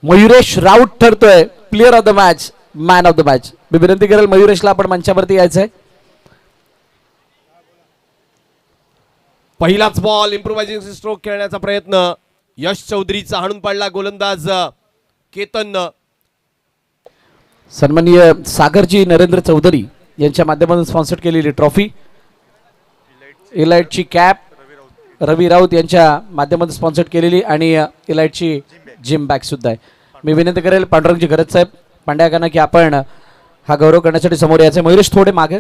मयुरेश राऊत ठरतोय player of the match, man of the match. मी विनंती करेल मयुरेशला आपण मंचावरती यायचंय. पहिलाच बॉल इम्प्रोव्हायझिंग स्ट्रोक खेळण्याचा प्रयत्न यश चौधरीचा हाणून पडला गोलंदाज केतन. सन्माननीय सागरजी नरेंद्र चौधरी यांच्या माध्यमातून स्पॉन्सर केलेली ट्रॉफी, इलाइटची कॅप रवी राऊत यांच्या माध्यमातून स्पॉन्सर केलेली आणि इलाइटची जिम बॅग सुद्धा आहे. मी विनंती करेल पांडुरंगजी गरज साहेब पांड्याकांना की आपण हा गौरव करण्यासाठी समोर यायचे. मयुरेश थोडे मागे.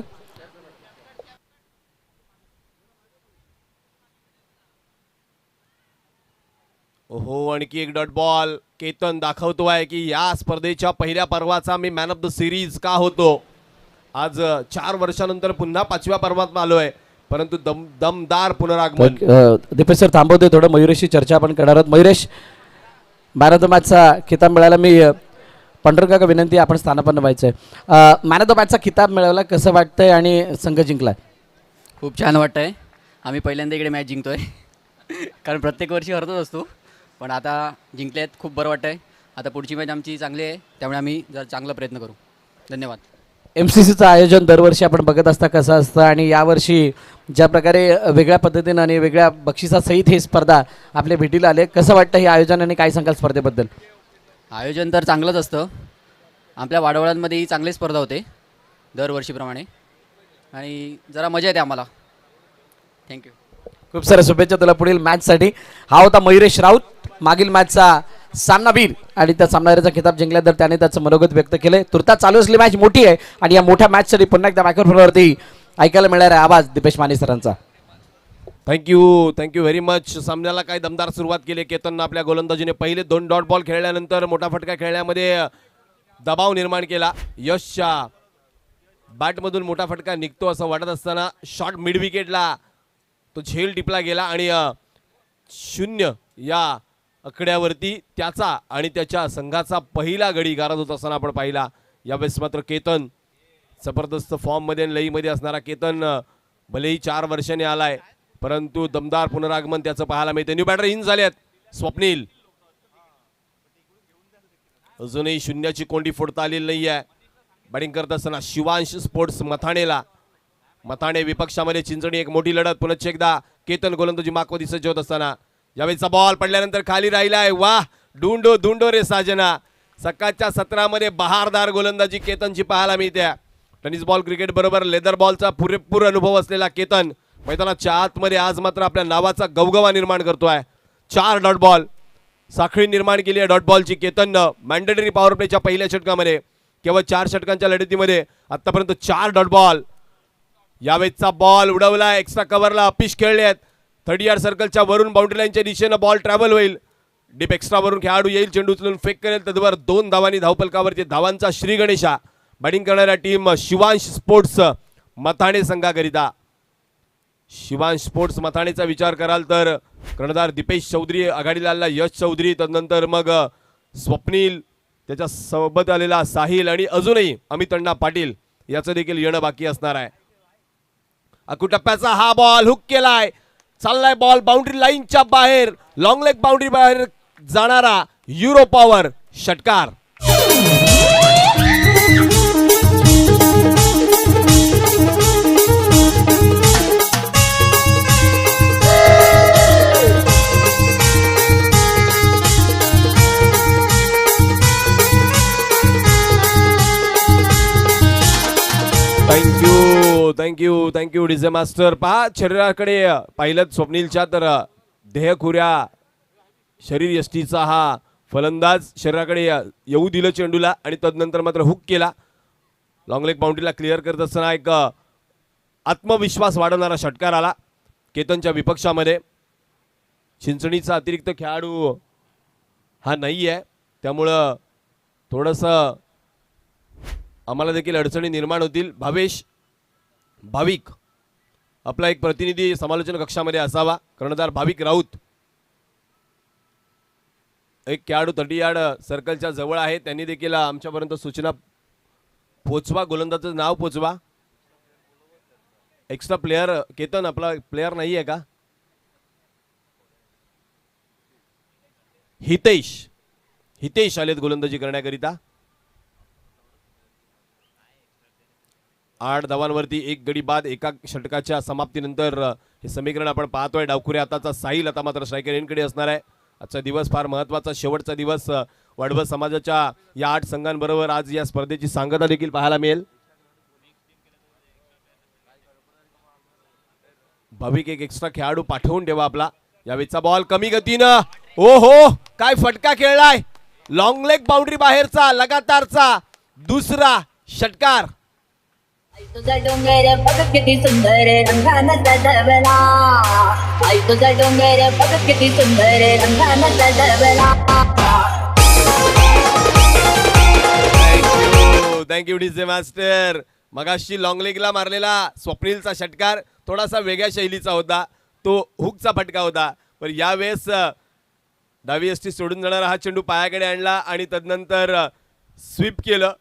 ओहो, आणखी एक डॉट बॉल. केतन दाखवतोय की या स्पर्धेच्या पहिल्या पर्वाचा मी मॅन ऑफ द सिरीज का होतो. आज 4 वर्षानंतर पुन्हा 5व्या पर्वात आलोय, परंतु दमदार पुनरागमन. दीपेश सर थांबवतोय थोडं, मयुरेशची चर्चा आपण करणार आहोत. मयुरेश, मॅन ऑफ द मॅचचा खिताब मिळाला. मी पांडुरंगा का विनंती आपण स्थानापन्न व्हायचंय. मॅन ऑफ द मॅचचा खिताब मिळवला, कसं वाटतंय आणि संघ जिंकलाय? खूप छान वाटतंय. आम्ही पहिल्यांदा इकडे मॅच जिंकतोय कारण प्रत्येक वर्षी हरतच असतो, पण आता जिंकलेत, खूप बरं वाटतंय. आता पुढची मॅच आमची चांगली आहे, त्यामुळे आम्ही जर चांगला प्रयत्न करू. धन्यवाद. MCCचं आयोजन दरवर्षी आपण बघत असता कसं असतं, आणि यावर्षी ज्या प्रकारे वेगळ्या पद्धतीनं आणि वेगळ्या बक्षिसासहित ही स्पर्धा आपल्या भेटीला आले, कसं वाटतं हे आयोजन आणि काय सांगाल स्पर्धेबद्दल? आयोजन तर चांगलंच असतं. आपल्या वाडवळांमध्येही चांगली स्पर्धा होते दरवर्षीप्रमाणे, आणि जरा मजा येते आम्हाला. थँक्यू. खूप साऱ्या शुभेच्छा तुला पुढील मॅचसाठी. हा होता मयुरेश राऊत, मागील मॅचचा सामनावीर, आणि त्या सामनावीराचा खिताब जिंकल्या तर त्याने त्याचं मनोगत व्यक्त केलंय. तुर्तास चालू असलेली मॅच मोठी आहे, आणि या मोठ्या मॅचसाठी पुन्हा एकदा मायक्रोफोनवरती ऐकायला मिळणार आहे आवाज दीपेश माने सरांचा. Thank you very much. सामन्याला काय दमदार सुरुवात केली केतननं. आपल्या गोलंदाजीने पहिले 2 डॉट बॉल खेळल्यानंतर मोठा फटका खेळण्यामध्ये दबाव निर्माण केला. यशच्या बॅटमधून मोठा फटका निघतो असं वाटत असताना शॉट मिड विकेटला तो झेल टिपला गेला, आणि 0 या आकड्यावरती त्याचा आणि त्याच्या संघाचा पहिला गडी गारद होत असताना आपण पाहिला. यावेळेस मात्र केतन जबरदस्त फॉर्ममध्ये आणि लईमध्ये असणारा केतन भलेही 4 वर्षांनी आलाय, परंतु दमदार पुनरागमन त्याचं पाहायला मिळते. न्यू बॅटर इन झालेत. स्वप्नील अजूनही 0ची कोंडी फोडता आलेली नाही आहे. बॅटिंग करत असताना शिवांश स्पोर्ट्स मथाणेला. मथाणे विपक्षामध्ये चिंचणी, एक मोठी लढत. पुन्हा एकदा केतन गोलंदाजी माकवती सज्ज होत असताना यावेळेचा बॉल पडल्यानंतर खाली राहिलाय. वाह, डुंडो रे साजना. सकाळच्या सत्रामध्ये बहारदार गोलंदाजी केतनची पाहायला मिळते. टेनिस बॉल क्रिकेट बरोबर लेदर बॉलचा पुरेपूर अनुभव असलेला केतन मैदानाच्या आतमध्ये आज मात्र आपल्या नावाचा गवगवा निर्माण करतोय. 4 डॉट बॉल साखळी निर्माण केली आहे डॉट बॉलची केतननं. मॅन्डेटरी पॉवर प्लेच्या पहिल्या षटकामध्ये केवळ 4 षटकांच्या लढतीमध्ये आतापर्यंत 4 डॉट बॉल. यावेळेचा बॉल उडवला, एक्स्ट्रा कव्हरला अपिश खेळले आहेत. 30 यार्ड सर्कलच्या वरून बाउंड्री लाईनच्या दिशेनं बॉल ट्रॅव्हल होईल. डीप एक्स्ट्रावरून खेळाडू येईल, चेंडू उचलून फेक करेल, तद्वार 2 धावांनी धावपलकावरती धावांचा श्री गणेशा. बॅटिंग करणाऱ्या टीम शिवांश स्पोर्ट्स मथाणे संघाकरिता. शिवांश स्पोर्ट्स मथाणेचा विचार कराल तर कर्णधार दीपेश चौधरी आघाडीला आलेला यश चौधरी, तदनंतर मग स्वप्नील, त्याच्या सोबत आलेला साहिल, आणि अजूनही अमित अण्णा पाटील याचं देखील येणं बाकी असणार आहे. अकुटप्प्याचा हा बॉल हुक केलाय, चाललाय बॉल बाउंड्री लाईनच्या बाहेर, लॉंग लेग बाउंड्री बाहेर जाणारा युरो पॉवर षटकार. Thank you DJ master. पहा, शरीराकडे पाहिलं स्वप्नीलच्या तर देहखुऱ्या शरीर यष्टीचा हा फलंदाज शरीराकडे येऊ दिलं चेंडूला, आणि तदनंतर मात्र हुक केला. लॉंग लेग बाउंड्रीला क्लिअर करत असताना एक आत्मविश्वास वाढवणारा षटकार आला केतनच्या विपक्षामध्ये. चिंचणीचा अतिरिक्त खेळाडू हा नाही आहे, त्यामुळं थोडंसं आम्हाला देखील अडचणी निर्माण होतील. भाविक आपला एक प्रतिनिधी समालोचन कक्षामध्ये असावा. कर्णधार भाविक राऊत, एक खेळाडू 30 यार्ड सर्कलच्या जवळ आहे, त्यांनी देखील आमच्यापर्यंत सूचना पोचवा, गोलंदाजाचं नाव पोचवा. एक्स्ट्रा प्लेयर केतन आपला प्लेयर नाही आहे का? हितेश हितेश आलेत गोलंदाजी करण्याकरिता. 8 धावांवरती 1 गडी बाद एका षटकाच्या समाप्तीनंतर हे समीकरण आपण पाहतोय. डावखुरे आताचा साहिल आता मात्र स्ट्रायकर एंडकडे असणार आहे. आजचा दिवस फार महत्त्वाचा, शेवटचा दिवस वाडवळ समाजाच्या या 8 संघांबरोबर आज या स्पर्धेची सांगता देखील पाहायला मिळेल. भाविक एक एक्स्ट्रा खेळाडू पाठवून ठेवा आपला. यावेळीचा बॉल कमी गतीनं, ओ हो काय फटका खेळलाय, लॉंग लेग बाउंड्री बाहेरचा लगातारचा दुसरा षटकार. तुझा डोंगर बघ किती सुंदर रंगानं सजवला, आई तुझा डोंगर बघ किती सुंदर रंगानं सजवला. Thank you DJ master. मगाशी लॉंग लेगला मारलेला स्वप्नीलचा षटकार थोडासा वेगळ्या शैलीचा होता, तो हुकचा फटका होता. पण यावेळेस डावी यष्टी सोडून जाणारा हा चेंडू पायाकडे आणला आणि तदनंतर स्वीप केलं,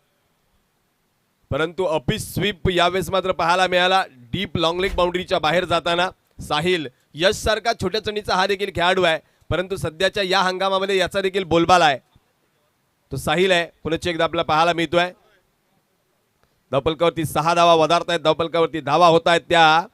परंतु अपिच स्वीप यावेळेस मात्र पाहायला मिळाला डीप लॉंग लेग बाउंड्रीच्या बाहेर जाताना. साहिल यश सारखा छोट्या चणीचा हा देखील खेळाडू आहे, परंतु सध्याच्या या हंगामामध्ये याचा देखील बोलबाला आहे. तो साहिल आहे, पुनश्च एकदा आपल्याला पाहायला मिळतोय. धावफलकावरती 6 धावा वधारत आहेत. धावफलकावरती धावा होत आहेत त्या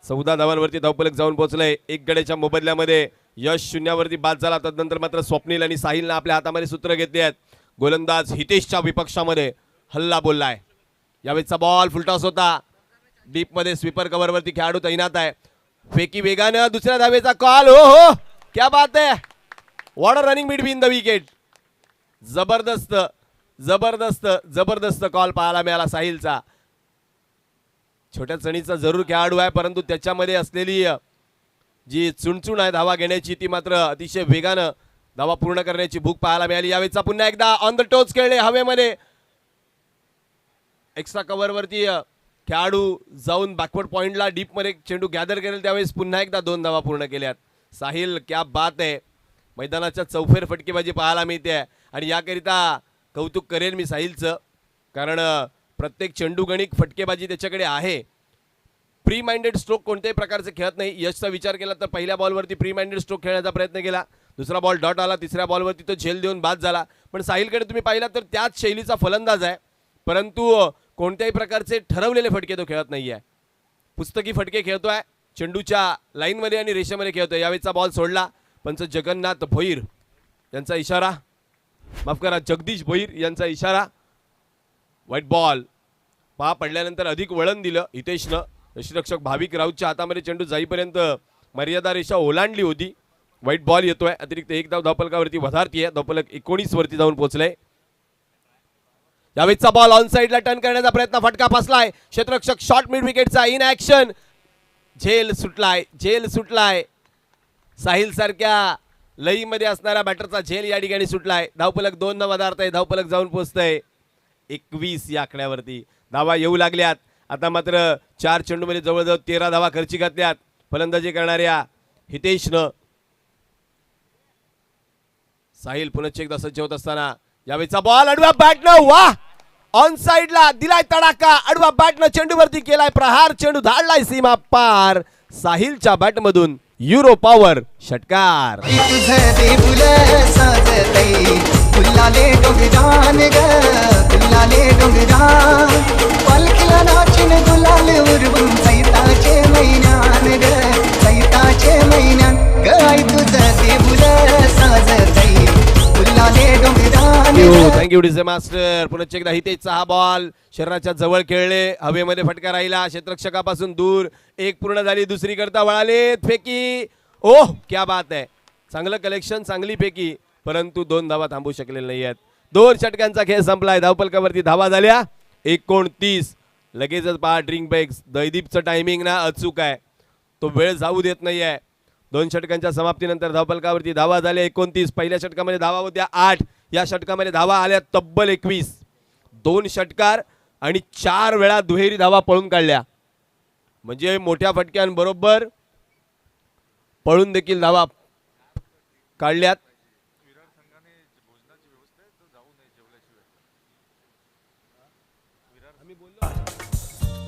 14 धावांवरती धावफलक जाऊन पोहोचलंय. 1 गड्याच्या मोबदल्यामध्ये यश 0वरती बाद झाला. तदनंतर मात्र स्वप्नील आणि साहिलने आपल्या हातामध्ये सूत्र घेतले आहेत. गोलंदाज हितेशच्या विपक्षामध्ये हल्ला बोललाय. यावेळीचा बॉल फुलटॉस होता. डीप मध्ये स्वीपर कव्हरवरती खेळाडू तैनात आहे. फेकी वेगानं दुसऱ्या धावेचा कॉल. हो हो क्या बात आहे, what a running between the wicket. जबरदस्त जबरदस्त जबरदस्त कॉल पाहायला मिळाला साहिलचा. छोट्या चणीचा जरूर खेळाडू आहे, परंतु त्याच्यामध्ये असलेली जी चुणचुण आहे धावा घेण्याची ती मात्र अतिशय वेगानं धावा पूर्ण करण्याची भूक पाहायला मिळाली. यावेळेचा पुन्हा एकदा ऑन द टोच खेळले हवेमध्ये. एक्स्ट्रा कव्हरवरती खेळाडू जाऊन बॅकवर्ड पॉइंटला डीपमध्ये चेंडू गॅदर करेल त्यावेळेस पुन्हा एकदा 2 धावा पूर्ण केल्यात. साहिल क्या बात आहे, मैदानाच्या चौफेर फटकेबाजी पाहायला मिळते आणि याकरिता कौतुक करेन मी साहिलचं, कारण प्रत्येक चेंडू गणिक फटकेबाजी त्याच्याकडे आहे. प्री माइंडेड स्ट्रोक कोणत्याही प्रकारचे खेळत नाही. यशचा विचार केला तर पहिल्या बॉलवरती प्री माइंडेड स्ट्रोक खेळण्याचा प्रयत्न केला, दुसरा बॉल डॉट आला, तिसऱ्या बॉलवरती तो झेल देऊन बाद झाला. पण साहिलकडे तुम्ही पाहिला तर त्याच शैलीचा फलंदाज आहे, परंतु कोणत्याही प्रकारचे ठरवलेले फटके तो खेळत नाही आहे. पुस्तकी फटके खेळतोय, चेंडूच्या लाईनमध्ये आणि रेषेमध्ये खेळतोय. यावेळीचा बॉल सोडला. पंच जगन्नाथ भोईर यांचा इशारा, माफ करा जगदीश भोईर यांचा इशारा. व्हाईट बॉल पहा पडल्यानंतर अधिक वळण दिलं हितेशनं. यष्टीरक्षक भाविक राऊतच्या हातामध्ये चेंडू जाईपर्यंत मर्यादा रेषा ओलांडली होती. व्हाईट बॉल येतोय. अतिरिक्त 1 धाव धावफलकावरती वधारतीये. धावफलक 19 वरती जाऊन पोहोचले. यावेळीचा बॉल ऑन साइडला टर्न करण्याचा प्रयत्न, फटका फसलाय. क्षेत्ररक्षक शॉर्ट मिड विकेटचा इन ऍक्शन. झेल सुटलाय. साहिल सारख्या लईमध्ये असणारा बॅटरचा झेल या ठिकाणी सुटलाय. धावफलक 2 न वधारत आहे. धावफलक जाऊन पोहोचतंय 21 या आकड्यावरती. धावा येऊ लागल्यात. आता मात्र 4 चेंडूमध्ये जवळजवळ 13 धावा खर्ची घातल्यात फलंदाजी करणाऱ्या हितेशनं. साहिल पुनश्च एकदा सज्ज होत असताना यावेळीचा बॉल आडव्या बॅटनं, वा ऑन साइडला दिलाय तडाका. आडव्या बॅटनं चेंडूवरती केलाय प्रहार. चेंडू धाडलाय सीमा पार. साहिलच्या बॅटमधून युरो पॉवर षटकार. Thank you DJ master. पुनश्च एकदा हितेशचा हा बॉल शरीराच्या जवळ खेळले, हवेमध्ये फटका राहिला, क्षेत्ररक्षकापासून दूर. 1 पूर्ण झाली, दुसरी करता वळाले, फेकी. ओह क्या बात आहे, चांगलं कलेक्शन, चांगली फेकी, परंतु 2 धावा थांबू शकलेल्या नाही आहेत. 2 षटकांचा खेळ संपलाय. धावफलकावरती धावा झाल्या 29. लगेचच पहा ड्रिंक ब्रेक्स. दैदीपचं टायमिंग ना अचूक आहे, तो वेळ जाऊ देत नाही आहे. 2 षटकांच्या समाप्तीनंतर धावफलकावरती धावा झाल्या 29. पहिल्या षटकामध्ये धावा होत्या 8, या षटकामध्ये धावा आल्या तब्बल 21. 2 षटकार आणि 4 वेळा दुहेरी धावा पळून काढल्या, म्हणजे मोठ्या फटक्यांबरोबर पळून देखील धावा काढल्यात.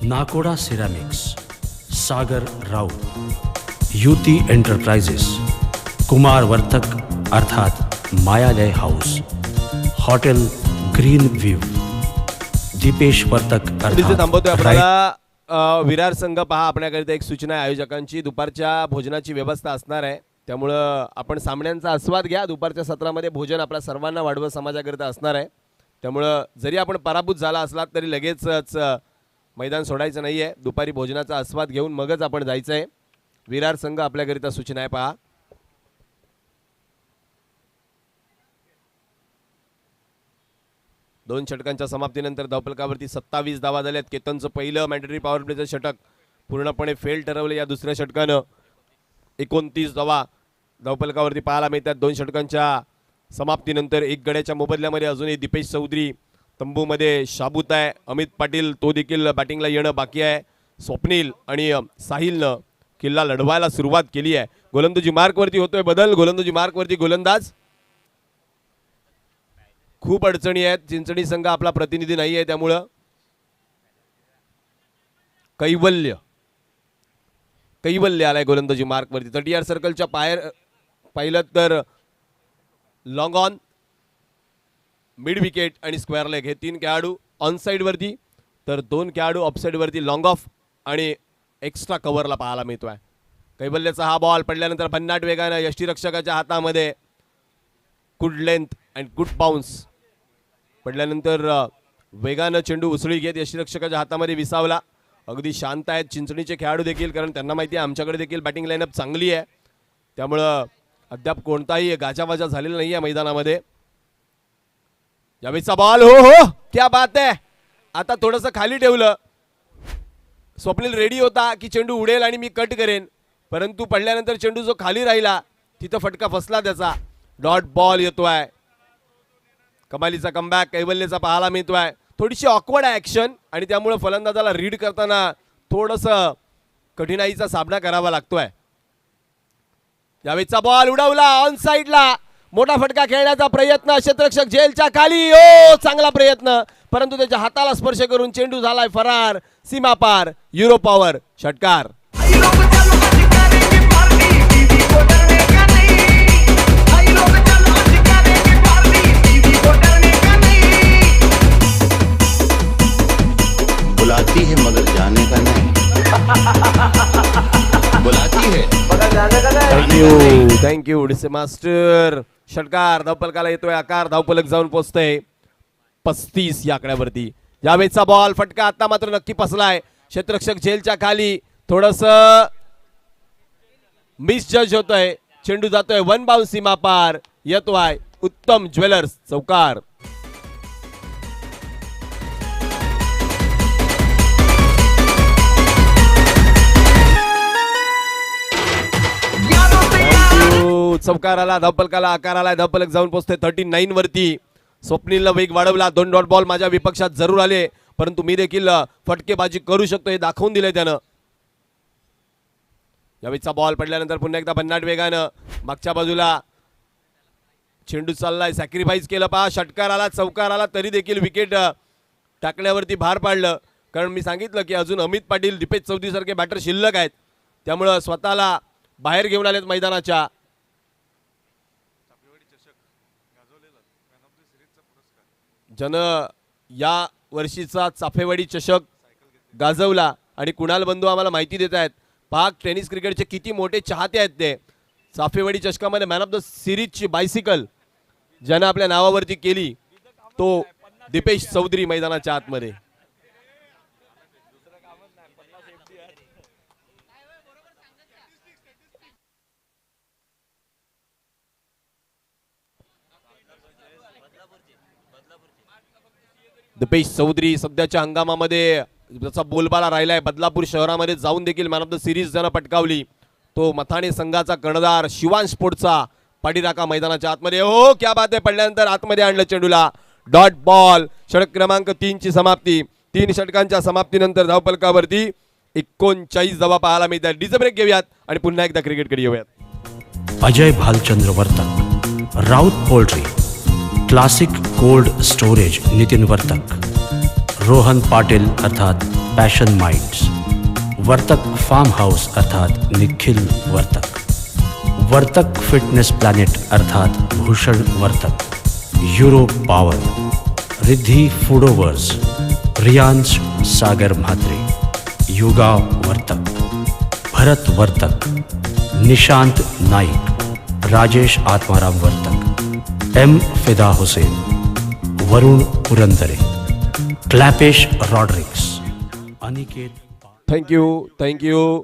नाकोडा सिरामिक्स, सागर राऊत, युती एंटरप्राइजेस, कुमार वर्तक अर्थात Mayalay house, hotel green view, Dipesh Vartak तिथे थांबवतोय अर्थात आपल्याला विरार संघ पहा. आपल्याकरिता एक सूचना आहे आयोजकांची, दुपारच्या भोजनाची व्यवस्था असणार आहे, त्यामुळं आपण सामन्यांचा आस्वाद घ्या. दुपारच्या सत्रामध्ये भोजन आपल्या सर्वांना वाढवं समाजाकरिता असणार आहे, त्यामुळं जरी आपण पराभूत झाला असलात तरी लगेचच मैदान सोडायचं नाही आहे. दुपारी भोजनाचा आस्वाद घेऊन मगच आपण जायचं आहे. विरार संघ आपल्याकरिता सूचना आहे पहा. दोन षटकांच्या समाप्तीनंतर धावफलकावरती 27 धावा झाल्यात. केतनचं पहिलं मॅन्डेटरी पॉवर प्लेचं षटक पूर्णपणे फेल ठरवलं. या दुसऱ्या षटकानं 29 धावा धावफलकावरती पाहायला मिळतात. दोन षटकांच्या समाप्तीनंतर एक गड्याच्या मोबदल्यामध्ये अजूनही दीपेश चौधरी तंबूमध्ये शाबूत आहे. अमित पाटील तो देखील बॅटिंगला येणं बाकी आहे. स्वप्नील आणि साहिलनं किल्ला लढवायला सुरुवात केली आहे. गोलंदाजी मार्कवरती होतोय बदल. गोलंदाजी मार्कवरती गोलंदाज खूप अडचणी आहेत. चिंचणी संघ आपला प्रतिनिधी नाही आहे, त्यामुळं कैवल्य आलाय गोलंदाजी मार्कवरती. 30 सर्कलच्या पाहिलं तर लॉंग ऑन, मिड विकेट आणि स्क्वेअर लेग हे 3 खेळाडू ऑन साईडवरती, तर 2 खेळाडू ऑफ साईडवरती लॉंग ऑफ आणि एक्स्ट्रा कव्हरला पाहायला मिळतोय. कैवल्याचा हा बॉल पडल्यानंतर भन्नाट वेगानं यष्टीरक्षकाच्या हातामध्ये good length and good bounce पडल्यानंतर वेगानं चेंडू उसळी घेत यष्टीरक्षकाच्या हातामध्ये विसावला. अगदी शांत आहेत चिंचणीचे खेळाडू देखील, कारण त्यांना माहिती आहे आमच्याकडे देखील बॅटिंग लाईनअप चांगली आहे, त्यामुळं अद्याप कोणताही गाजावाजा झालेला नाही आहे मैदानामध्ये. यावेळीचा बॉल हो क्या बात आहे. आता थोडंसं खाली ठेवलं. स्वप्नील रेडी होता की चेंडू उडेल आणि मी कट करेन, परंतु पडल्यानंतर चेंडू जो खाली राहिला तिथं फटका फसला त्याचा. डॉट बॉल येतोय. कमालीचा कमबॅक कैवल्यचा पाहायला मिळतोय. थोडीशी ऑकवर्ड आहे ॲक्शन आणि त्यामुळे फलंदाजाला रीड करताना थोडंसं कठीणाईचा सामना करावा लागतोय. यावेळीचा बॉल उडवला ऑन साईडला. मोठा फटका खेळण्याचा प्रयत्न, क्षेत्ररक्षक झेलच्या खाली. ओ चांगला प्रयत्न, परंतु त्याच्या हाताला स्पर्श करून चेंडू झालाय फरार. सीमा पार. युरो पॉवर षटकार. बुलाती है मगर जाने का नहीं. बुलाती है थँक्यू डिसे मास्टर. षटकार धावफलकाला येतोय आकार. धावफलक जाऊन पोहोचतोय 35 या आकड्यावरती. यावेळीचा बॉल फटका आता मात्र नक्की फसलाय. क्षेत्ररक्षक झेलच्या खाली थोडस मिस जज होतोय. चेंडू जातोय वन बाउंस सीमा पार. येतोय उत्तम ज्वेलर्स चौकार. चौकार आला. धावफलकाला आकार आलाय. धावफलक जाऊन पोहोचते 39 वरती. स्वप्नीलनं वेग वाढवला. 2 डॉट बॉल माझ्या विपक्षात जरूर आले, परंतु मी देखील फटकेबाजी करू शकतो हे दाखवून दिले त्यानं. यावेळीचा बॉल पडल्यानंतर पुन्हा एकदा भन्नाट वेगानं मागच्या बाजूला चेंडू चाललाय. सॅक्रिफाईस केलं पहा. षटकार आला, चौकार आला, तरी देखील विकेट टाकण्यावरती भार पाडलं, कारण मी सांगितलं की अजून अमित पाटील, दीपेश चौधरी सारखे बॅटर शिल्लक आहेत, त्यामुळं स्वतःला बाहेर घेऊन आलेत मैदानाच्या. जन या वर्षीचा चाफेवाडी चषक गाजवला आणि कुणाल बंधू आम्हाला माहिती देत आहेत पाक टेनिस क्रिकेटचे किती मोठे चाहते आहेत ते. Chafewadi चषकामध्ये man of the सिरीजची bicycle ज्यानं आपल्या नावावरती केली तो दीपेश चौधरी मैदानाच्या आतमध्ये. दीपेश चौधरी सध्याच्या हंगामामध्ये त्याचा बोलबाला राहिलाय. बदलापूर शहरामध्ये जाऊन देखील मॅन ऑफ द सिरीज ज्यानं पटकावली तो मथाणे संघाचा कर्णधार शिवांश स्पोर्ट्सचा पाठीराखा मैदानाच्या आतमध्ये. हो क्या बात आहे. पडल्यानंतर आतमध्ये आणलं चेंडूला. Dot ball. षटक क्रमांक 3 ची समाप्ती. 3 षटकांच्या समाप्तीनंतर धावफलकावरती 39 धावा पाहायला मिळतात. डीजे ब्रेक घेऊयात आणि पुन्हा एकदा क्रिकेटकडे येऊयात. Ajay Bhalchandra Vartak, Raut poultry, classic cold storage Nitin Vartak, Rohan Patil अर्थात passion minds, Vartak farm house अर्थात निखिल वर्तक, वर्तक फिटनेस प्लॅनेट अर्थात Bhushan Vartak, euro power, Riddhi Foodoverse, Riyansh Sagar Mhatre, Yuga Vartak, Bharat Vartak, Nishant Naik, Rajesh Atmaram Vartak, M Fida Husain, Varun Purandare, Kalpesh Rodricks, Aniket. Thank you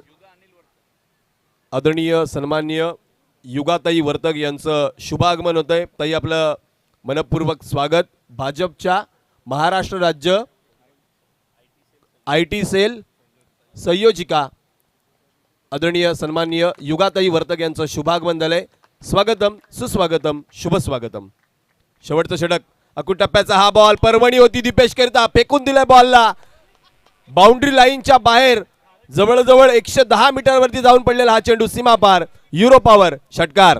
आदरणीय सन्माननीय युगाताई वर्तक यांचं शुभागमन होत आहे. ताई आपलं मनपूर्वक स्वागत. भाजपच्या महाराष्ट्र राज्य IT सेल संयोजिका आदरणीय सन्माननीय युगाताई वर्तक यांचं शुभागमन झालंय. स्वागतम, सुस्वागतम, शुभ स्वागतम. शेवटचं षटक अकू टप्प्याचा हा बॉल पर्वणी होती. दीपेश करिता फेकून दिलाय बॉलला. बाउंड्री लाईनच्या बाहेर जवळजवळ 110 मीटरवरती जाऊन पडलेला हा चेंडू सीमा पार. युरो पॉवर षटकार.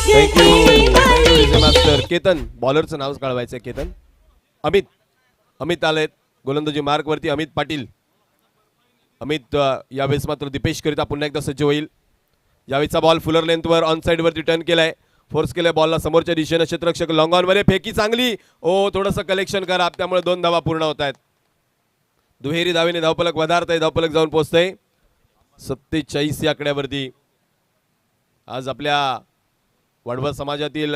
Thank you master. केतन, बॉलरचं नाव कळवायचं. केतन, अमित आलेत गोलंदाजी मार्कवरती. अमित पाटील. अमित यावेळेस मात्र दीपेश करिता पुन्हा एकदा सज्ज होईल. यावेळीचा बॉल फुलर लेंथवर ऑन साइड वरती टर्न केलाय. फोर्स केलाय बॉलला समोरच्या दिशेने. क्षेत्ररक्षक लॉंग ऑन मध्ये फेकी चांगली. थोडंसं कलेक्शन करा, त्यामुळे 2 धावा पूर्ण होत आहेत. दुहेरी धावेने धावफलक वधारत आहे. धावफलक जाऊन पोहोचतंय 47 या आकड्यावरती. आज आपल्या वडवळ समाजातील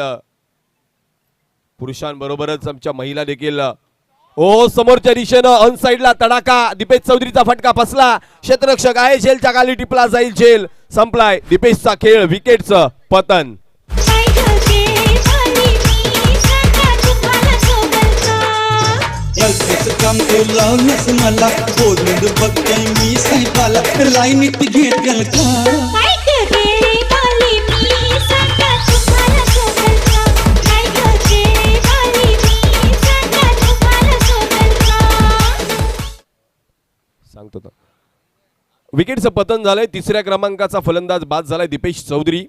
पुरुषांबरोबरच आमच्या महिला देखील समोरच्या दिशेनं ऑन साइडला तडाखा. दीपेश चौधरीचा फटका फसला. क्षेत्ररक्षक आहे झेलच्या खाली. टिपला जाईल झेल. संपलाय दीपेशचा खेळ. विकेटचं पतन. काम लावलंस मला बोलून बघते मी साहेबाला लाईनीत घेतल का. सांगतो तर विकेटचं पतन झालंय. 3ऱ्या क्रमांकाचा फलंदाज बाद झालाय दीपेश चौधरी.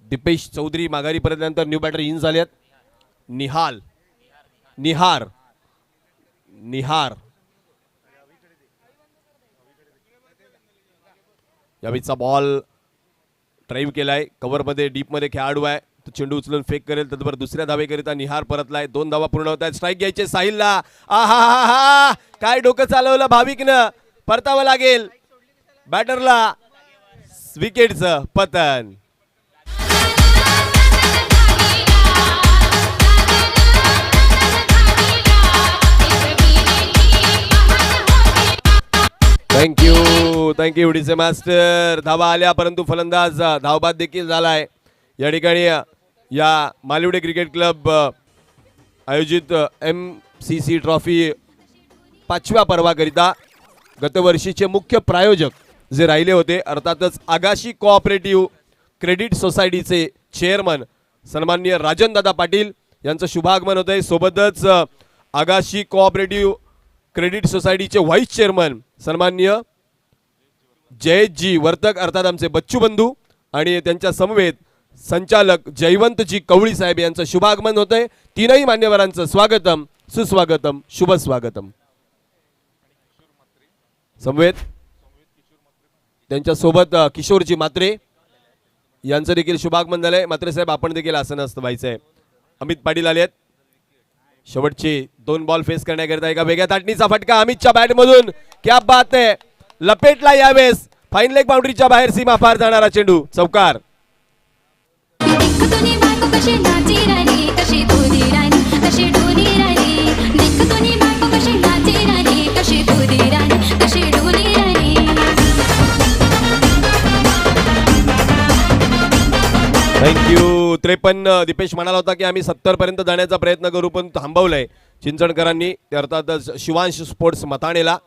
दीपेश चौधरी माघारी परतल्यानंतर न्यू बॅटर इन झालेत. निहार यावेळीचा बॉल ड्राईव्ह केलाय. कव्हरमध्ये डीपमध्ये खेळाडू आहे. तो चेंडू उचलून फेक करेल. तत्पर 2ऱ्या धावेकरिता निहार परतलाय. 2 धावा पूर्ण होत आहेत. स्ट्राईक घ्यायचे साहिलला. आहा काय डोकं चालवलं भाविकनं. परतावं लागेल बॅटरला. विकेटचं पतन. Thank you DJ master. धावा आल्या परंतु फलंदाज धावबाद देखील झालाय. या ठिकाणी या मालिवडे क्रिकेट क्लब आयोजित MCC ट्रॉफी 5व्या पर्वाकरिता गतवर्षीचे मुख्य प्रायोजक जे राहिले होते अर्थातच आगाशी कोऑपरेटिव्ह क्रेडिट सोसायटीचे चेअरमन सन्माननीय राजनदादा पाटील यांचं शुभागमन होत आहे. सोबतच आगाशी कोऑपरेटिव्ह क्रेडिट सोसायटीचे व्हाईस चेअरमन सन्माननीय जयेशजी वर्तक अर्थात आमचे बच्चू बंधू आणि त्यांच्या समवेत संचालक जयवंतजी कवळी साहेब यांचं शुभागमन होत आहे. 3ही मान्यवरांचं स्वागतम, सुस्वागतम, शुभ स्वागतम. समवेत त्यांच्या सोबत किशोरजी मात्रे यांचं देखील शुभागमन झालंय. मात्रे साहेब आपण देखील आसनस्थ व्हायचंय. अमित पाटील आलेत. शेवटचे 2 बॉल फेस करण्याकरिता एका वेगळ्या ताटणीचा फटका अमितच्या बॅटमधून. क्या बात आहे. लपेटला यावेळेस फाईन लेग बाउंड्रीच्या बाहेर सीमा पार जाणारा चेंडू. चौकार. थँक्यू. 53. दीपेश म्हणाला होता की आम्ही 70 पर्यंत जाण्याचा प्रयत्न करू पण थांबवलंय चिंचणकरांनी. ते अर्थातच शिवांश स्पोर्ट्स मथाणेला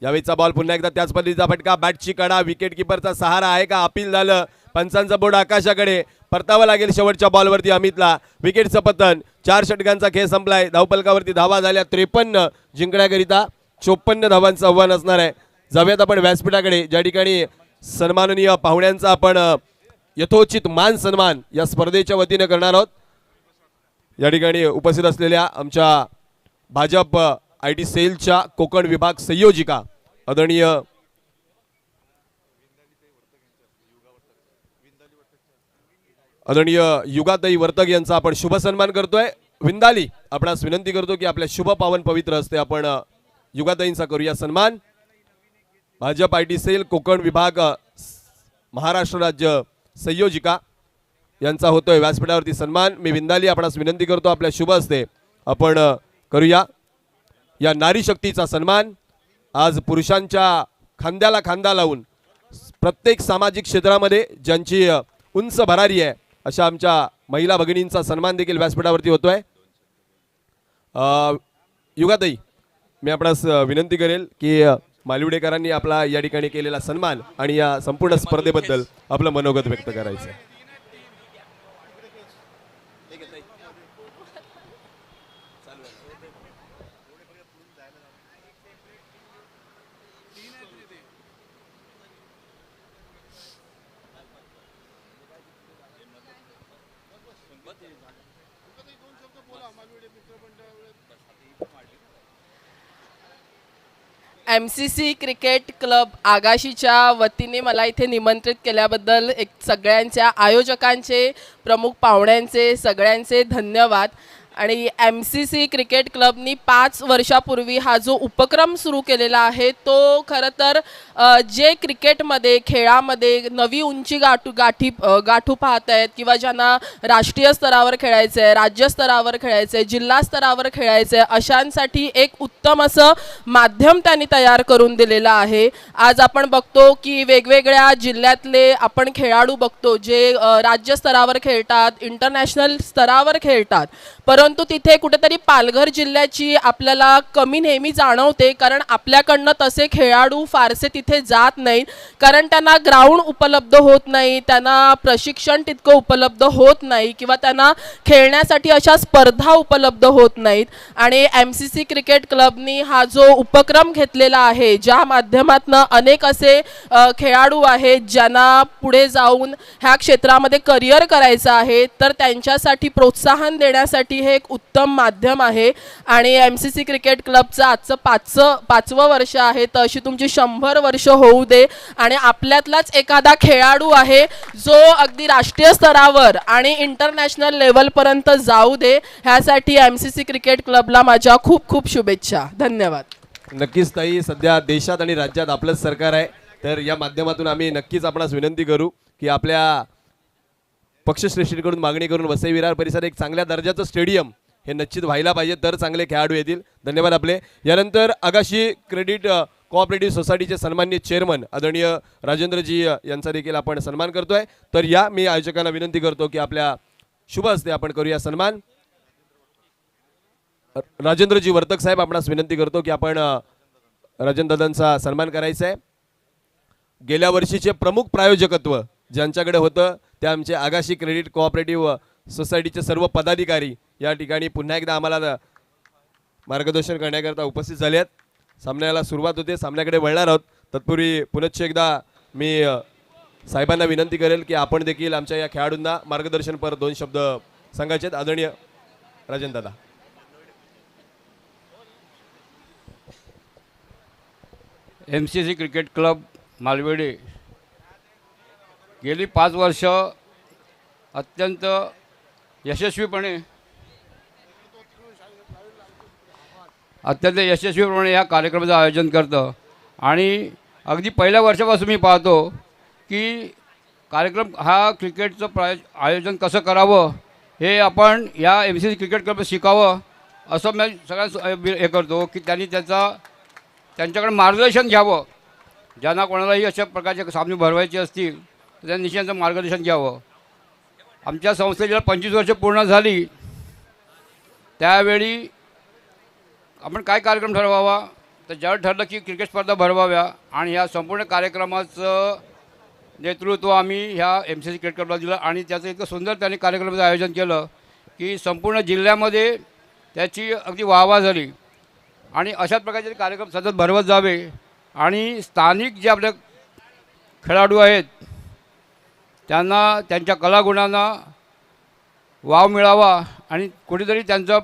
यावेळीचा बॉल पुन्हा एकदा त्याच पद्धतीचा फटका, बॅटची कडा, विकेट किपरचा सहारा आहे का, अपील झालं, पंचांचा बोर्ड आकाशाकडे, परतावं लागेल शेवटच्या बॉलवरती अमितला. विकेटचं पतन, 4 षटकांचा खेळ संपलाय. धावपलकावरती धावा झाल्या 53, जिंकण्याकरिता 54 धावांचं आव्हान असणार आहे. जाऊयात आपण व्यासपीठाकडे, ज्या ठिकाणी सन्माननीय पाहुण्यांचा आपण यथोचित मान सन्मान या स्पर्धेच्या वतीने करणार आहोत. या ठिकाणी उपस्थित असलेल्या आमच्या भाजप IT सेलच्या कोकण विभाग संयोजिका आदरणीय युगाताई वर्तक यांचा आपण शुभ सन्मान करतोय. विंदाली आपणास विनंती करतो की आपल्या शुभ पावन पवित्र हस्ते आपण युगाताईंचा करूया सन्मान. भाजप IT सेल कोकण विभाग महाराष्ट्र राज्य संयोजिका यांचा होतोय व्यासपीठावरती सन्मान. मी विंदाली आपणास विनंती करतो आपल्या शुभ हस्ते आपण करूया या नारी शक्तीचा सन्मान. आज पुरुषांच्या खांद्याला खांदा लावून प्रत्येक सामाजिक क्षेत्रामध्ये ज्यांची उंच भरारी आहे अशा आमच्या महिला भगिनींचा सन्मान देखील व्यासपीठावरती होतोय. युगाताई, मी आपणास विनंती करेल की मालवडेकरांनी आपला या ठिकाणी केलेला सन्मान आणि या संपूर्ण स्पर्धेबद्दल आपलं मनोगत व्यक्त करायचं. MCC क्रिकेट क्लब आगाशीच्या वतीने मला इथे निमंत्रित केल्याबद्दल एक सगळ्यांच्या आयोजकांचे, प्रमुख पाहुण्यांचे सगळ्यांचे धन्यवाद. आणि MCC क्रिकेट क्लबनी 5 वर्षापूर्वी हा जो उपक्रम सुरू केलेला आहे तो खरं तर जे क्रिकेटमध्ये खेळामध्ये नवी उंची गाठू पाहत आहेत किंवा ज्यांना राष्ट्रीय स्तरावर खेळायचं आहे, राज्य स्तरावर खेळायचं आहे, जिल्हा स्तरावर खेळायचं आहे अशांसाठी एक उत्तम असं माध्यम त्यांनी तयार करून दिलेलं आहे. आज आपण बघतो की वेगवेगळ्या जिल्ह्यातले आपण खेळाडू बघतो जे राज्य स्तरावर खेळतात, इंटरनॅशनल स्तरावर खेळतात, परंतु तिथे कुठेतरी पालघर जिल्ह्याची आपल्याला कमी नेहमी जाणवते. कारण आपल्याकडनं तसे खेळाडू फारसे तिथे जात नाहीत, कारण त्यांना ग्राउंड उपलब्ध होत नाही, त्यांना प्रशिक्षण तितकं उपलब्ध होत नाही किंवा त्यांना खेळण्यासाठी अशा स्पर्धा उपलब्ध होत नाहीत. आणि MCC क्रिकेट क्लबनी हा जो उपक्रम घेतलेला आहे ज्या माध्यमातून अनेक असे खेळाडू आहेत ज्यांना पुढे जाऊन ह्या क्षेत्रामध्ये करिअर करायचं आहे, तर त्यांच्यासाठी प्रोत्साहन देण्यासाठी हे एक उत्तम माध्यम आहे. आणि MCC क्रिकेट क्लबचं आजचं 5वं वर्ष आहे, तर अशी तुमची 100 वर्ष होऊ दे. आणि आपल्यातलाच एखादा खेळाडू आहे जो अगदी राष्ट्रीय स्तरावर आणि इंटरनॅशनल लेवलपर्यंत जाऊ दे, ह्यासाठी MCC क्रिकेट क्लबला माझ्या खूप खूप शुभेच्छा. धन्यवाद. नक्कीच ताई, सध्या देशात आणि राज्यात आपलंच सरकार आहे, तर या माध्यमातून आम्ही नक्कीच आपणास विनंती करू की आपल्या पक्षश्रेष्ठींकडून मागणी करून वसई विरार परिसरात एक चांगल्या दर्जाचं स्टेडियम हे निश्चित व्हायला पाहिजे, तर चांगले खेळाडू येतील. धन्यवाद आपले. यानंतर आगाशी क्रेडिट कोऑपरेटिव्ह सोसायटीचे सन्माननीय चेअरमन आदरणीय राजेंद्रजी यांचा देखील आपण सन्मान करतोय. तर या मी आयोजकांना विनंती करतो की आपल्या शुभ हस्ते आपण करूया सन्मान. राजेंद्रजी वर्तक साहेब, आपणास विनंती करतो की आपण राजेंद्रदांचा सन्मान करायचा आहे. गेल्या वर्षीचे प्रमुख प्रायोजकत्व ज्यांच्याकडे होतं ते आमचे आगाशी क्रेडिट कोऑपरेटिव्ह सोसायटीचे सर्व पदाधिकारी या ठिकाणी पुन्हा एकदा आम्हाला मार्गदर्शन करण्याकरता उपस्थित झाले आहेत. सामन्याला सुरुवात होते, सामन्याकडे वळणार आहोत. तत्पूर्वी पुनश्च एकदा मी साहेबांना विनंती करेल की आपण देखील आमच्या या खेळाडूंना मार्गदर्शनपर 2 शब्द सांगायचे आहेत. आदरणीय राजेंद्र दादा. MCC क्रिकेट क्लब मालवडे गेली 5 वर्ष अत्यंत यशस्वीपणे या कार्यक्रमाचं आयोजन करतं. आणि अगदी पहिल्या वर्षापासून मी पाहतो की कार्यक्रम हा क्रिकेटचं आयोजन कसं करावं हे आपण या MCC क्रिकेट क्लब शिकावं असं मी सगळ्यांना हे करतो की त्यांनी त्यांच्याकडे मार्गदर्शन घ्यावं. ज्यांना कोणालाही अशा प्रकारचे सामने भरवायचे असतील तर त्यांनी निश्चित मार्गदर्शन घ्यावं. आमच्या संस्थेला 25 वर्ष पूर्ण झाली, त्यावेळी आपण काय कार्यक्रम ठरवावा तर ज्यावेळी ठरलं की क्रिकेट स्पर्धा भरवाव्या आणि ह्या संपूर्ण कार्यक्रमाचं नेतृत्व आम्ही ह्या MCC क्रिकेट क्लबला दिलं आणि त्याचं इतकं सुंदर त्यांनी कार्यक्रमाचं आयोजन केलं की संपूर्ण जिल्ह्यामध्ये त्याची अगदी वाहवा झाली आणि अशाच प्रकारचे कार्यक्रम सतत भरवत जावे आणि स्थानिक जे आपले खेळाडू आहेत त्यांना त्यांच्या कलागुणांना वाव मिळावा आणि कुठेतरी त्यांचं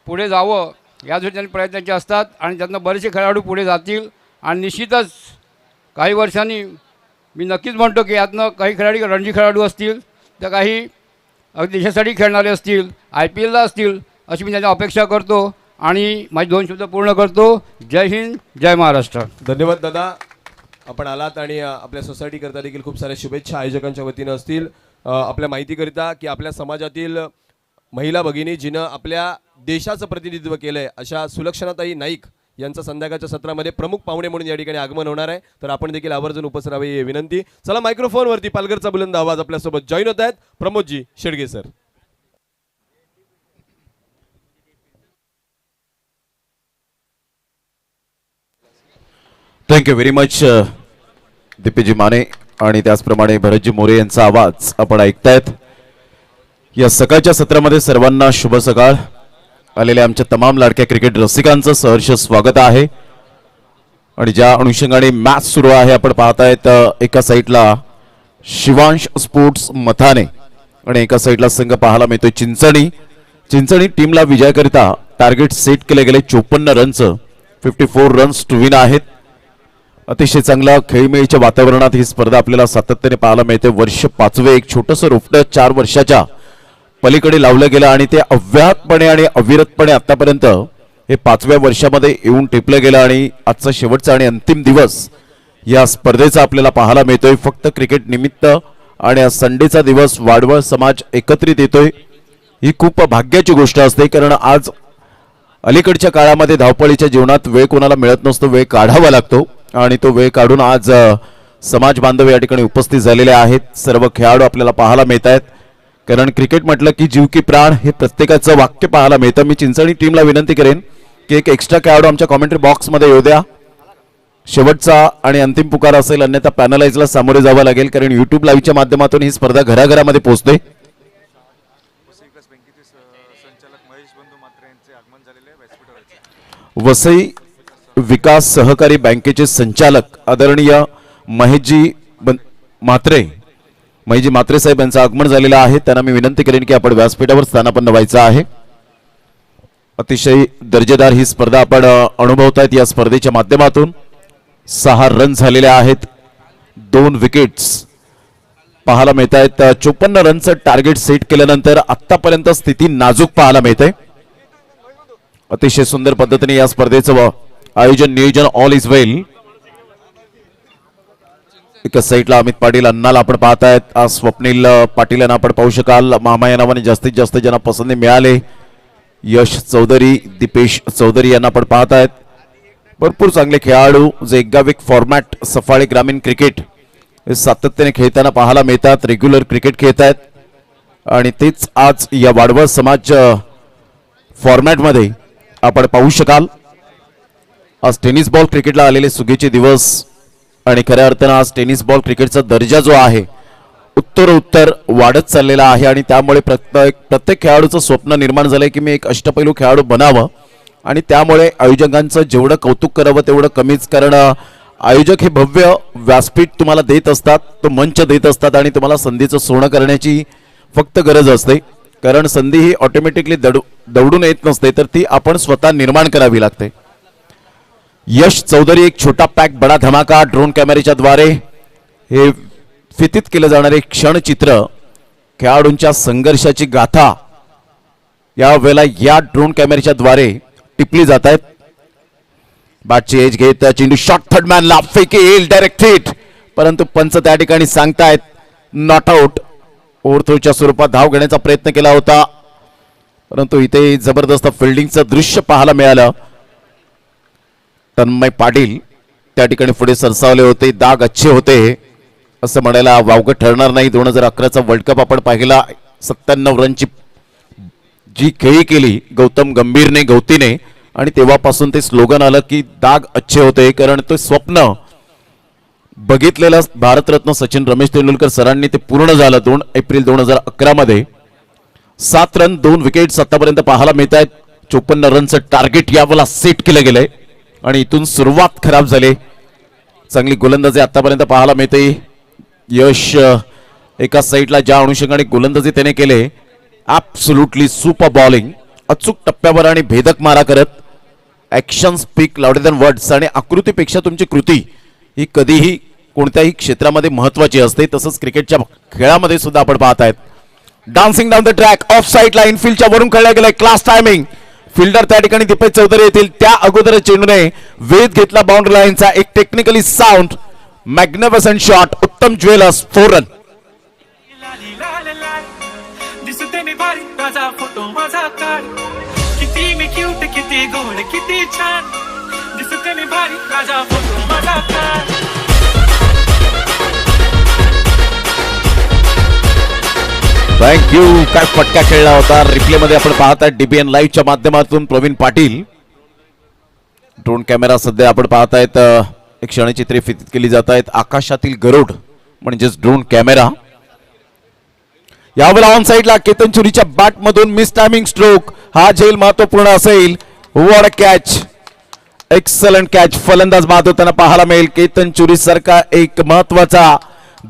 पुढे जावं या दृष्टीने प्रयत्नाचे असतात आणि त्यातनं बरेचसे खेळाडू पुढे जातील आणि निश्चितच काही वर्षांनी मी नक्कीच म्हणतो की यातनं काही खेळाडू रणजी खेळाडू असतील तर काही अगदी देशासाठी खेळणारे असतील IPLला असतील अशी मी त्यांची अपेक्षा करतो आणि माझे 2 शब्द पूर्ण करतो. जय हिंद, जय महाराष्ट्र. धन्यवाद दादा, आपण आलात आणि आपल्या सोसायटीकरता देखील खूप साऱ्या शुभेच्छा आयोजकांच्या वतीनं असतील. आपल्या माहितीकरिता की आपल्या समाजातील महिला भगिनी जिनं आपल्या देशाचं प्रतिनिधित्व केलं आहे अशा सुलक्षणाताई नाईक यांचं संध्याकाळच्या सत्रामध्ये प्रमुख पाहुणे म्हणून या ठिकाणी आगमन होणार आहे. तर आपण देखील आवर्जून उपस्थित राहावे ही विनंती. चला मायक्रोफोनवरती पालघरचा बुलंद आवाज आपल्यासोबत जॉईन होत आहेत प्रमोदजी Shedge sir. Thank you very much दीपीजी माने आणि त्याचप्रमाणे भरतजी मोरे यांचा आवाज आपण ऐकतायत. या सकाळच्या सत्रामध्ये सर्वांना शुभ सकाळ. आलेल्या आमच्या तमाम लाडक्या क्रिकेट रसिकांचं सहर्ष स्वागत आहे आणि ज्या अनुषंगाने मॅच सुरू आहे आपण पाहतायत एका साईडला शिवांश स्पोर्ट्स मथाने आणि एका साईडला संघ पाहायला मिळतोय चिंचणी टीमला विजयाकरिता टार्गेट सेट केले गेले 54 रनचं 54 रन्स टू विन आहेत. अतिशय चांगला खेळीमेळीच्या वातावरणात ही स्पर्धा आपल्याला सातत्याने पाहायला मिळते. वर्ष 5वे एक छोटंसं रोपटं 4 वर्षाच्या पलीकडे लावलं गेलं आणि ते अव्याहतपणे आणि अविरतपणे आतापर्यंत हे 5व्या वर्षामध्ये येऊन टिपलं गेलं आणि आजचा शेवटचा आणि अंतिम दिवस या स्पर्धेचा आपल्याला पाहायला मिळतोय. फक्त क्रिकेट निमित्त आणि आज संडेचा दिवस वाडवळ समाज एकत्रित येतोय ही खूप भाग्याची गोष्ट असते कारण आज अलीकडच्या काळामध्ये धावपळीच्या जीवनात वेळ कोणाला मिळत नसतो, वेळ काढावा लागतो आणि तो वेळ काढून आज समाज बांधव या ठिकाणी उपस्थित झालेले आहेत. सर्व खेळाडू आपल्याला पाहायला मिळत आहेत कारण क्रिकेट म्हटलं की जीव की प्राण हे प्रत्येकाचं वाक्य पाहायला मिळतं. मी चिंचणी टीमला विनंती करेन की एक एक्स्ट्रा खेळाडू आमच्या कॉमेंट्री बॉक्समध्ये येऊ द्या. शेवटचा आणि अंतिम पुकार असेल, अन्यथा पॅनलाइजला सामोरे जावं लागेल कारण यूट्यूब लाईव्हच्या माध्यमातून ही स्पर्धा घराघरामध्ये पोहोचते. वसई विकास सहकारी बँकेचे संचालक आदरणीय महेशजी म्हात्रे साहेब यांचं आगमन झालेलं आहे. त्यांना मी विनंती करेन की आपण व्यासपीठावर स्थानापन्न व्हायचं आहे. अतिशय दर्जेदार ही स्पर्धा आपण अनुभवतायत. या स्पर्धेच्या माध्यमातून 6 रन झालेले आहेत, 2 विकेट्स पाहायला मिळत आहेत. 54 रनचं टार्गेट सेट केल्यानंतर आतापर्यंत स्थिती नाजूक पाहायला मिळते. अतिशय सुंदर पद्धतीने या स्पर्धेचं आयोजन नियोजन ऑल इज वेल. एका साईडला अमित पाटील अन्नाला आपण पाहतायत. आज स्वप्नील पाटील यांना आपण पाहू शकाल. मामा या नावाने जास्तीत जास्त ज्यांना पसंती मिळाले, यश चौधरी, दीपेश चौधरी यांना आपण पाहतायत. भरपूर चांगले खेळाडू जे एकगाविक फॉर्मॅट सफाळे ग्रामीण क्रिकेट हे सातत्याने खेळताना पाहायला मिळतात, रेग्युलर क्रिकेट खेळतायत आणि तेच आज या वाडवळ समाज फॉर्मॅटमध्ये आपण पाहू शकाल. आज टेनिस बॉल क्रिकेटला आलेले सुगीचे दिवस आणि खऱ्या अर्थानं आज टेनिस बॉल क्रिकेटचा दर्जा जो आहे उत्तर वाढत चाललेला आहे आणि त्यामुळे प्रत्येक खेळाडूचं स्वप्न निर्माण झालंय की मी एक अष्टपैलू खेळाडू बनावं आणि त्यामुळे आयोजकांचं जेवढं कौतुक करावं तेवढं कमीच कारण आयोजक हे भव्य व्यासपीठ तुम्हाला देत असतात, तो मंच देत असतात आणि तुम्हाला संधीचं सोनं करण्याची फक्त गरज असते कारण संधी ही ऑटोमॅटिकली दौडून येत नसते तर ती आपण स्वतः निर्माण करावी लागते. यश चौधरी एक छोटा पॅक बडा धमाका ड्रोन कॅमेऱ्याच्या द्वारे हे फितीत केलं जाणारे क्षणचित्र खेळाडूंच्या संघर्षाची गाथा यावेळेला या ड्रोन कॅमेऱ्याच्या द्वारे टिपली जात आहेत. बॅटची एज घेत चेंडू शॉट थर्ड मॅनला फेकेल डायरेक्ट हिट परंतु पंच त्या ठिकाणी सांगतायत नॉट आउट. ओव्हरथ्रोच्या स्वरूपात धाव घेण्याचा प्रयत्न केला होता परंतु इथे जबरदस्त फिल्डिंगचं दृश्य पाहायला मिळालं. तन्मय पाटील त्या ठिकाणी पुढे सरसावले होते, दाग अच्छे होते असं म्हणायला वावगं ठरणार नाही. 2011चा वर्ल्ड कप आपण पाहिला, 97 रनची जी खेळी केली गौतम गंभीरने गौतीने आणि तेव्हापासून ते स्लोगन आलं की दाग अच्छे होते, कारण ते स्वप्न बघितलेलं भारतरत्न सचिन रमेश तेंडुलकर सरांनी ते पूर्ण झालं 2 एप्रिल 2011 मध्ये. 7 रन 2 विकेट्स आतापर्यंत पाहायला मिळत आहेत. 54 रनचं टार्गेट यावेळेला सेट केलं गेलंय आणि इथून सुरुवात खराब झाली. चांगली गोलंदाजी आतापर्यंत पाहायला मिळते. यश एका साईडला ज्या अनुषंगाने गोलंदाजी त्याने केले, ॲब्सोल्युटली सुपर बॉलिंग, अचूक टप्प्यावर आणि भेदक मारा करत. Action speak louder than words, आणि आकृतीपेक्षा तुमची कृती ही कधीही कोणत्याही क्षेत्रामध्ये महत्वाची असते. तसंच क्रिकेटच्या खेळामध्ये सुद्धा आपण पाहत आहेत. Dancing down the track, of साईडला इनफिल्डच्या वरून खेळला गेलाय. Class timing. फिल्डर त्या ठिकाणी दीपेश चौधरी येतील. त्या अगोदर चेंडूने वेध घेतला बाउंड्री लाईनचा. एक टेक्निकली साऊंड मॅग्निफिसंट शॉट. उत्तम ज्वेलर्स 4 रन. दिसते मी भारी माझा फोटो माझा काढ, किती मी क्यूट किती गोड किती छान, दिसते मी भारी माझा फोटो माझा काढ. थँक्यू. काय फटका खेळला होता. रिप्ले मध्ये आपण पाहत आहे डीबीएन लाईव्हच्या माध्यमातून प्रवीण पाटील. ड्रोन कॅमेरा सध्या आपण पाहत आहेत. एक क्षणचित्रे फितीत केली जात आहेत. आकाशातील गरुड म्हणजेच ड्रोन कॅमेरा. यावेळेला ऑन साईडला केतन चुरीच्या बॅट मधून मिस टायमिंग स्ट्रोक. हा झेल महत्वपूर्ण असेल. What a catch, excellent catch. फलंदाज बाद होताना पाहायला मिळेल. केतन चुरी सारखा एक महत्वाचा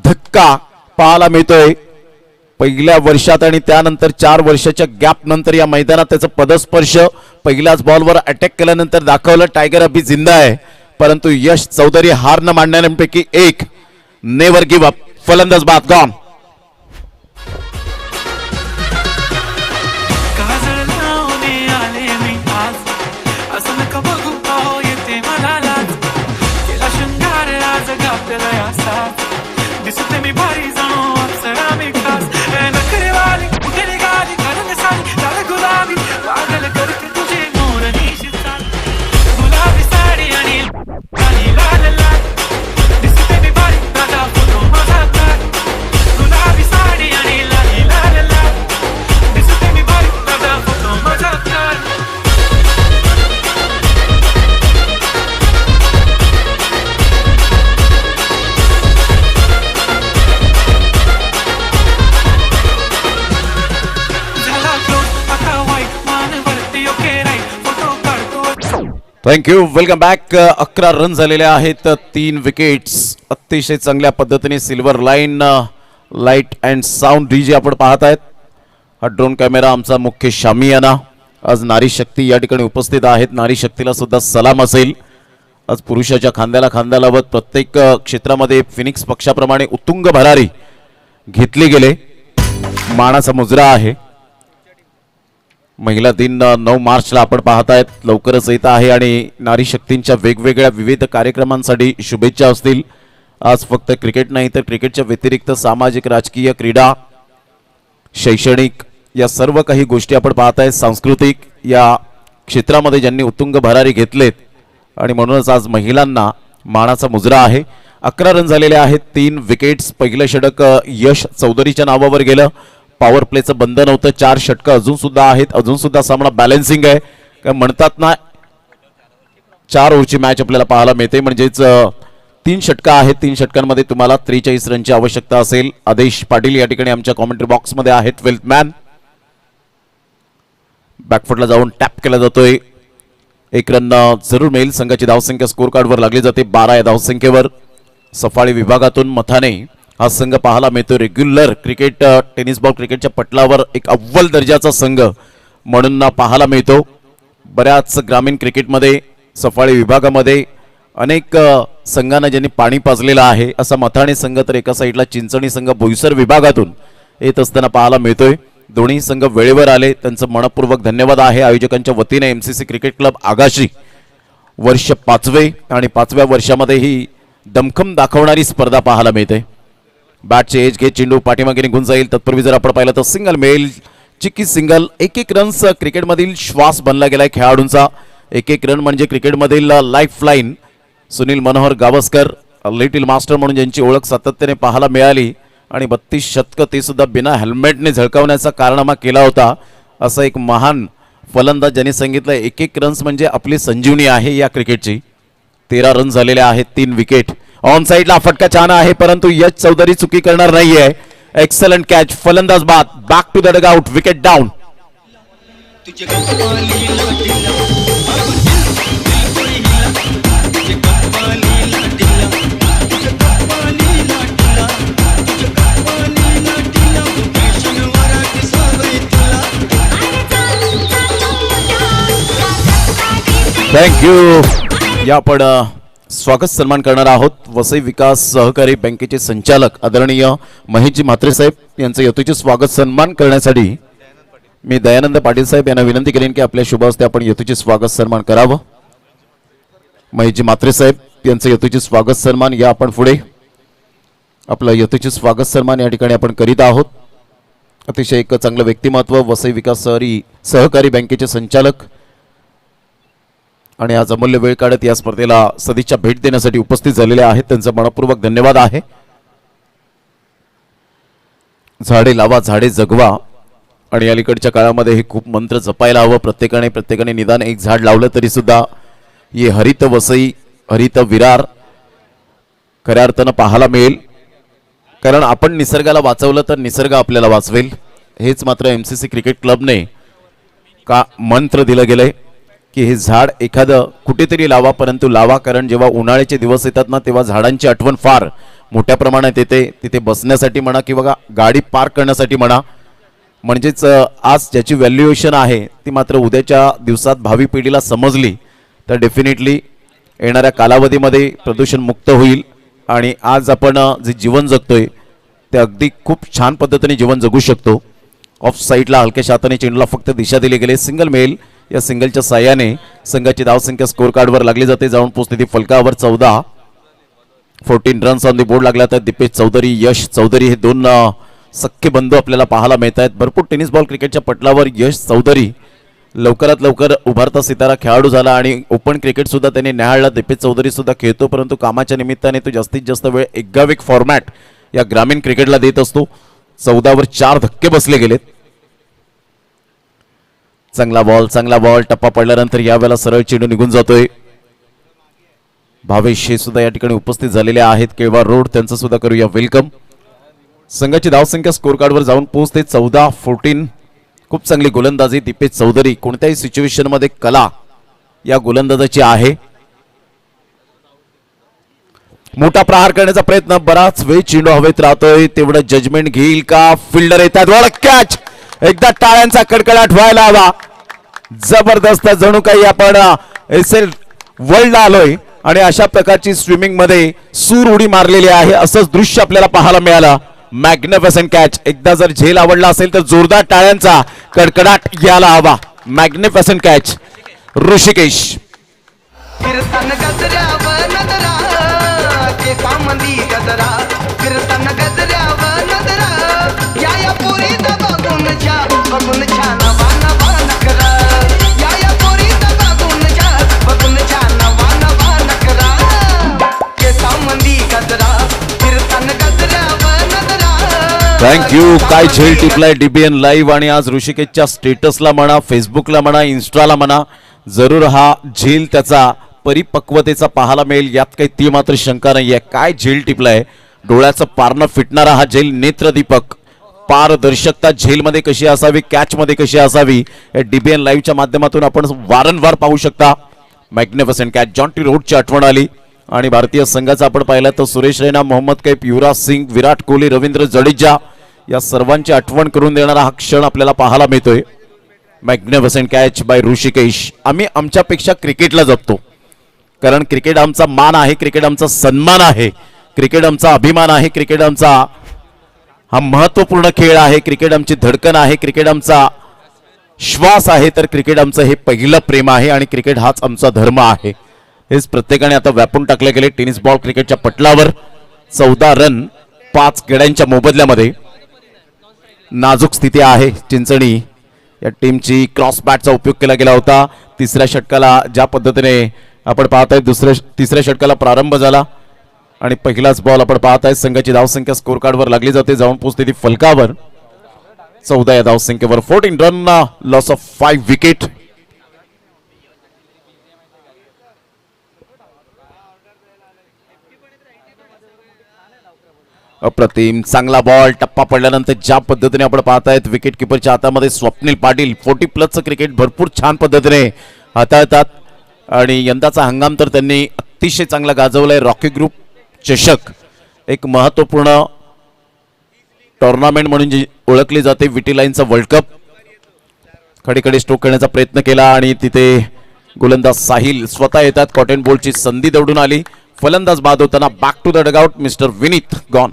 धक्का पाहायला मिळतोय. पहिल्या वर्षात आणि त्यानंतर 4 वर्षाच्या गॅप नंतर या मैदानात त्याचा पदस्पर्श पहिल्याच बॉलवर अटॅक केल्यानंतर दाखवलं. टायगर अभी जिंदा आहे, परंतु यश चौधरी हार न मानणाऱ्यांपैकी एक. Never give up. फलंदाज बाद गॉन. दिसते मी भारी जाणो अप्सरा मी खास, नखरे वाली कुठे निघाली कारण साडी लाल गुलाबी, पागल करते तुझे मोरनीशी चाल, गुलाबी साडी आणि लाल लाल. दिसते मी भारी माझा फोटो माझा काढ, गुलाबी साडी आणि लाल लाल. दिसते मी भारी माझा फोटो माझा काढ. थँक्यू. Welcome back. 11 रन झालेले आहेत. 3 विकेट्स. अतिशय चांगल्या पद्धतीने silver line light and sound DJ आपण पाहत आहेत. हा ड्रोन कॅमेरा आमचा मुख्य शामियाना. आज नारी शक्ती या ठिकाणी उपस्थित आहेत. नारी शक्तीला सुद्धा सलाम असेल. आज पुरुषाच्या खांद्याला खांदा लावत प्रत्येक क्षेत्रामध्ये फिनिक्स पक्षाप्रमाणे उत्तुंग भरारी घेतली गेले. मानाचा मुजरा आहे. महिला दिन 9 मार्चला आपण पाहत आहेत. लवकरच येत आहे आणि नारी शक्तींच्या वेगवेगळ्या विविध कार्यक्रमांसाठी शुभेच्छा असतील. आज फक्त क्रिकेट नाही तर क्रिकेटच्या व्यतिरिक्त सामाजिक, राजकीय, क्रीडा, शैक्षणिक या सर्व काही गोष्टी आपण पाहत आहेत. सांस्कृतिक या क्षेत्रामध्ये ज्यांनी उत्तुंग भरारी घेतलेत आणि म्हणूनच आज महिलांना मानाचा मुजरा आहे. 11 रन झालेले आहेत. 3 विकेट्स. पहिलं षटक यश चौधरीच्या नावावर गेलं. पॉवर प्लेचं बंधन होतं. 4 षटकं अजून सुद्धा आहेत. अजून सुद्धा सामना बॅलन्सिंग आहे. काय म्हणतात ना, 4 ओव्हरची मॅच आपल्याला पाहायला मिळते. म्हणजेच 3 षटकं आहेत. 3 षटकांमध्ये तुम्हाला 43 रनची आवश्यकता असेल. आदेश पाटील या ठिकाणी आमच्या कॉमेंट्री बॉक्समध्ये आहेत. 12th man. बॅकफुटला जाऊन टॅप केला जातोय. 1 रन जरूर मिळेल. संघाची धावसंख्या स्कोर कार्डवर लागली जाते 12 या धावसंख्येवर. सफाळी विभागातून मथाने हा संघ पाहायला मिळतो. रेग्युलर क्रिकेट, टेनिस बॉल क्रिकेटच्या पटलावर एक अव्वल दर्जाचा संघ म्हणून पाहायला मिळतो. बऱ्याच ग्रामीण क्रिकेटमध्ये सफाळी विभागामध्ये अनेक संघांना ज्यांनी पाणी पाजलेलं आहे असा मथाणे संघ, तर एका साईडला चिंचणी संघ बोईसर विभागातून येत असताना पाहायला मिळतोय. दोन्ही संघ वेळेवर आले, त्यांचं मनपूर्वक धन्यवाद आहे. आयोजकांच्या वतीने एमसीसी क्रिकेट क्लब आगाशी वर्ष 5वे आणि 5व्या वर्षामध्ये ही दमखम दाखवणारी स्पर्धा पाहायला मिळते. बॅटचे एज घे, चेंडू पाठीमागे निघून जाईल. तत्पूर्वी जर आपण पाहिलं तर सिंगल मिळेल. चिक्की सिंगल. 1-1 रन्स क्रिकेटमधील श्वास बनला गेलाय खेळाडूंचा. 1-1 रन म्हणजे क्रिकेटमधील life line. Sunil Manohar Gavaskar, little master म्हणून ज्यांची ओळख सातत्याने पाहायला मिळाली आणि 32 शतकं ते सुद्धा बिना हेल्मेटने झळकावण्याचा कारनामा केला होता, असं एक महान फलंदाज ज्यांनी सांगितलं 1-1 रन्स म्हणजे आपली संजीवनी आहे या क्रिकेटची. 13 रन झालेले आहेत, 3 विकेट. ऑन साईडला फटका छान आहे परंतु यश चौधरी चुकी करणार नाहीये. एक्सलंट कॅच, फलंदाज बाद, back to the dugout, wicket down. Thank you. या आपण स्वागत सन्मान करणार आहोत वसई विकास सहकारी बँकेचे संचालक आदरणीय महेशजी म्हात्रे साहेब यांचं यथोचित स्वागत सन्मान करण्यासाठी मी दयानंद पाटील साहेब यांना विनंती करेन की आपल्या शुभ हस्ते आपण यथोचित स्वागत सन्मान करावं. महेशजी म्हात्रे साहेब यांचं यथोचित स्वागत सन्मान या आपण पुढे आपलं यथोचित स्वागत सन्मान या ठिकाणी आपण करीत आहोत. अतिशय एक चांगलं व्यक्तिमत्व, वसई विकास सहकारी बँकेचे संचालक आणि आज अमूल्य वेळ काढत या स्पर्धेला सदिच्छा भेट देण्यासाठी उपस्थित झालेले आहेत. त्यांचा मनपूर्वक धन्यवाद आहे. झाडे लावा, झाडे जगवा आणि अलीकडच्या काळामध्ये हे खूप मंत्र जपायला हवं. प्रत्येकाने निदान एक झाड लावलं तरी सुद्धा हे हरित वसई, हरित विरार खऱ्या अर्थानं पाहायला मिळेल. कारण आपण निसर्गाला वाचवलं तर निसर्ग आपल्याला वाचवेल. हेच मात्र MCC क्रिकेट क्लबने का मंत्र दिलं गेलंय की हे झाड एखादं कुठेतरी लावा, परंतु लावा. कारण जेव्हा उन्हाळ्याचे दिवस येतात ना तेव्हा झाडांची आठवण फार मोठ्या प्रमाणात येते. तिथे बसण्यासाठी म्हणा किंवा गाडी पार्क करण्यासाठी म्हणा. म्हणजेच आज ज्याची व्हॅल्युएशन आहे ती मात्र उद्याच्या दिवसात भावी पिढीला समजली तर डेफिनेटली येणाऱ्या कालावधीमध्ये प्रदूषण मुक्त होईल. आणि आज आपण जे जीवन जगतोय ते अगदी खूप छान पद्धतीने जीवन जगू शकतो. ऑफ साईडला हलक्याशा हाताने चेंडूला फक्त दिशा दिली गेली. Single male. या सिंगलच्या साह्याने संघाची धावसंख्या स्कोर कार्डवर लागली जाते. जाऊन पोहोचते ती फलकावर 14 रन्स ऑन दी बोर्ड लागला. तर दीपेश चौधरी, यश चौधरी हे दोन सख्खे बंधू आपल्याला पाहायला मिळत आहेत. भरपूर टेनिस बॉल क्रिकेटच्या पटलावर यश चौधरी लवकरात लवकर उभारता सितारा खेळाडू झाला आणि ओपन क्रिकेट सुद्धा त्याने न्याहाळला. दीपेश चौधरी सुद्धा खेळतो परंतु कामाच्या निमित्ताने तो जास्तीत जास्त वेळ एकावेक फॉर्मॅट या ग्रामीण क्रिकेटला देत असतो. 14वर 4 धक्के बसले गेलेत. चांगला बॉल टप्पा पडल्यानंतर यावेळेला सरळ चेंडू निघून जातोय. भावेश हे सुद्धा या ठिकाणी उपस्थित झालेले आहेत. केळवा रोड त्यांचं सुद्धा करूया वेलकम. संघाची धावसंख्या स्कोर कार्डवर जाऊन पोहोचते 14-14. खूप चांगली गोलंदाजी दीपेश चौधरी. कोणत्याही सिच्युएशन मध्ये कला या गोलंदाजाची आहे. मोठा प्रहार करण्याचा प्रयत्न, बराच वेळ चेंडू हवेत राहतोय. तेवढं जजमेंट घेईल का? फिल्डर येतात. कॅच. एकदा टाळ्यांचा कडकडाट व्हायला हवा. जबरदस्त. जणू काही आपण SL वर्ल्डला आलोय आणि अशा प्रकारची स्विमिंग मध्ये सूर उडी मारलेली आहे असंच दृश्य आपल्याला पाहायला मिळालं. Magnificent catch. एकदा जर झेल आवडला असेल तर जोरदार टाळ्यांचा कडकडाट यायला हवा. Magnificent catch Rishikesh. थँक्यू. काय झेल टिपलाय DBN लाईव्ह. आणि आज ऋषिकेशच्या स्टेटसला म्हणा, फेसबुकला म्हणा, इन्स्टाला म्हणा, जरूर हा झेल त्याचा परिपक्वतेचा पाहायला मिळेल. यात काही ती मात्र शंका नाहीये. काय झेल टिपलाय. डोळ्याचं पारणं फिटणारा हा झेल नेत्रदीपक. पारदर्शकता झेलमध्ये कशी असावी, कॅचमध्ये कशी असावी या DBN लाईव्हच्या माध्यमातून आपण वारंवार पाहू शकता. Magnificent catch. जॉन्टी रोडची आठवण आली. आणि भारतीय संघाचा आपण पाहिलं तर सुरेश रैना, मोहम्मद कैफ, युवराज सिंग, विराट कोहली, रवींद्र जडेजा या सर्वांची आठवण करून देणारा हा क्षण आपल्याला पाहायला मिळतोय. Magnificent catch by Rishikesh. आम्ही आमच्यापेक्षा क्रिकेटला जपतो कारण क्रिकेट आमचा मान आहे, क्रिकेट आमचा सन्मान आहे, क्रिकेट आमचा अभिमान आहे, क्रिकेट आमचा हा महत्त्वपूर्ण खेळ आहे, क्रिकेट आमची धडकन आहे, क्रिकेट आमचा श्वास आहे, तर क्रिकेट आमचं हे पहिलं प्रेम आहे आणि क्रिकेट हाच आमचा धर्म आहे. हेच प्रत्येकाने आता व्यापून टाकले गेले टेनिस बॉल क्रिकेटच्या पटलावर. 14 रन 5 गड्यांच्या मोबदल्यामध्ये. नाजूक स्थिती आहे चिंचणी या टीमची. क्रॉस बॅटचा उपयोग केला गेला होता. तिसऱ्या षटकाला ज्या पद्धतीने आपण पाहताय तिसऱ्या षटकाला प्रारंभ झाला आणि पहिलाच बॉल आपण पाहताय. संघाची धावसंख्या स्कोर कार्डवर लागली जाते. जाऊन पोहोचते ती फलकावर. 14 या धावसंख्येवर 14 रन, लॉस ऑफ 5 विकेट. अप्रतिम चांगला बॉल, टप्पा पडल्यानंतर ज्या पद्धतीने आपण पाहतायत विकेट किपरच्या हातामध्ये स्वप्नील पाटील 40+ क्रिकेट भरपूर छान पद्धतीने हाताळतात आणि यंदाचा हंगाम तर त्यांनी अतिशय चांगला गाजवलाय. रॉकी ग्रुप चषक एक महत्त्वपूर्ण टुर्नामेंट म्हणून जी ओळखली जाते, विटी लाईनचा वर्ल्ड कप. खडीकडे स्ट्रोक करण्याचा प्रयत्न केला आणि तिथे गोलंदाज साहिल स्वतः येतात. कॉटन बॉलची संधी दौडून आली. फलंदाज बाद होताना back to the dugout mister Vineet gone.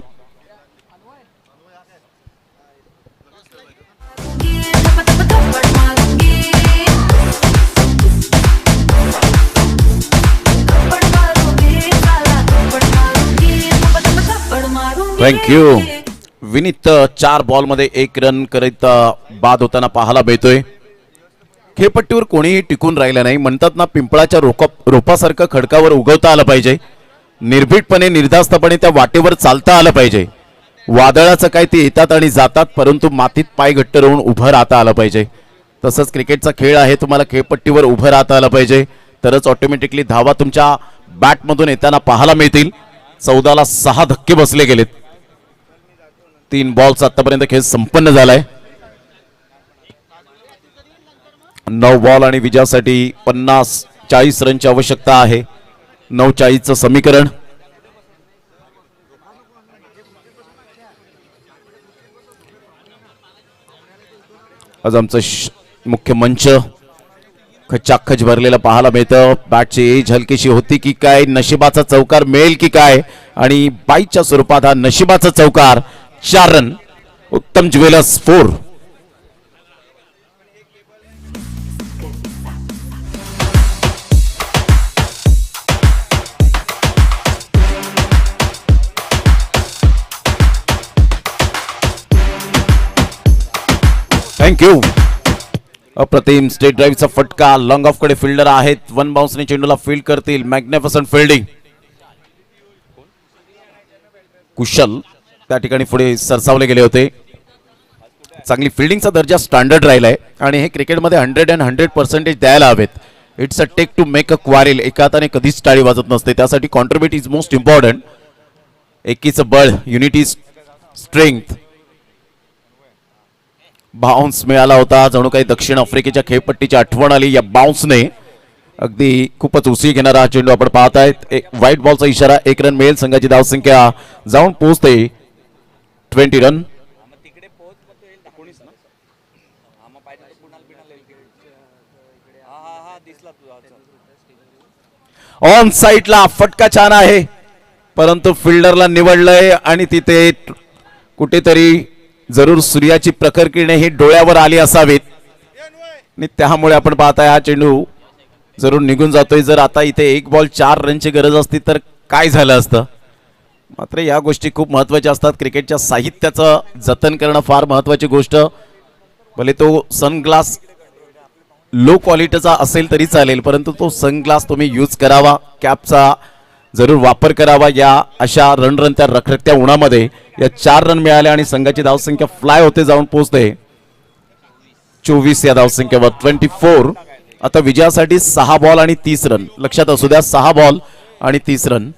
Thank you. Vineet 4 बॉलमध्ये 1 रन करीत बाद होताना पाहायला मिळतोय. खेळपट्टीवर कोणीही टिकून राहिलं नाही. म्हणतात ना, पिंपळाच्या रोपासारखं खडकावर उगवता आलं पाहिजे. निर्भीडपणे निर्धास्तपणे त्या वाटेवर चालता आलं पाहिजे. वादळाचं काय ते येतात आणि जातात, परंतु मातीत पाय घट्ट राहून उभं राहता आलं पाहिजे. तसंच क्रिकेटचा खेळ आहे. तुम्हाला खेळपट्टीवर उभं राहता आलं पाहिजे, तरच ऑटोमॅटिकली धावा तुमच्या बॅटमधून येताना पाहायला मिळतील. 14ला 6 धक्के बसले गेलेत. 3 बॉल्स आतापर्यंत खेळ संपन्न झालाय. 9 बॉल आणि विजयासाठी 40 रनची आवश्यकता आहे. 49चं समीकरण. आज आमचं मुख्य मंच खचाखच भरलेला पाहायला मिळतं. बॅटची एज हलकीशी होती की काय, नशिबाचा चौकार मिळेल की काय, आणि बाईच्या स्वरूपात हा नशिबाचा चौकार. 4 रन. उत्तम ज्वेलर्स 4. थँक्यू. अप्रतिम स्टेट ड्राईव्हचा फटका. लॉंग ऑफ कडे फिल्डर आहेत. 1 बाउन्सने चेंडूला फील्ड करतील. Magnificent fielding. कुशल त्या ठिकाणी पुढे सरसावले गेले होते. चांगली फिल्डिंगचा दर्जा स्टँडर्ड राहिलाय आणि हे क्रिकेटमध्ये 100% द्यायला हवेत. It's a take to make a quarrel. एका हाताने कधीच टाळी वाजत नसते. त्यासाठी कॉन्ट्रीब्यूट इज मोस्ट इम्पॉर्टंट. एकीचं बळ, युनिटी, स्ट्रेंथ. बाउन्स मिळाला होता. जणू काही दक्षिण आफ्रिकेच्या खेळपट्टीची आठवण आली या बाउन्सने. अगदी खूपच उसी घेणारा हा चेंडू आपण पाहतायत. एक व्हाईट बॉलचा इशारा. 1 रन मिळेल. संघाची धावसंख्या जाऊन पोहोचते 20 रन. ऑन साईडला फटका छान आहे, परंतु फिल्डरला निवडलंय आणि तिथे कुठेतरी जरूर सूर्याची प्रखर किरणे ही डोळ्यावर आली असावीत आणि त्यामुळे आपण पाहताय हा चेंडू जरूर निघून जातोय. जर आता इथे 1 बॉल 4 रनची गरज असती तर काय झालं असतं. मात्र या गोष्टी खूप महत्त्वाच्या असतात. क्रिकेटच्या साहित्याचं जतन करणं फार महत्त्वाची गोष्ट. भले तो सनग्लास लो क्वालिटीचा असेल तरी चालेल, परंतु तो सनग्लास तुम्ही यूज करावा. कॅपचा जरूर वापर करावा. या अशा रणरणत्या रखरखत्या उन्हामध्ये या 4 रन मिळाले आणि संघाची धावसंख्या फ्लाय होते, जाऊन पोहोचते 24 या धावसंख्येवर 24. आता विजयासाठी 6 बॉल आणि 30 रन. लक्षात असू द्या, 6 बॉल आणि 30 रन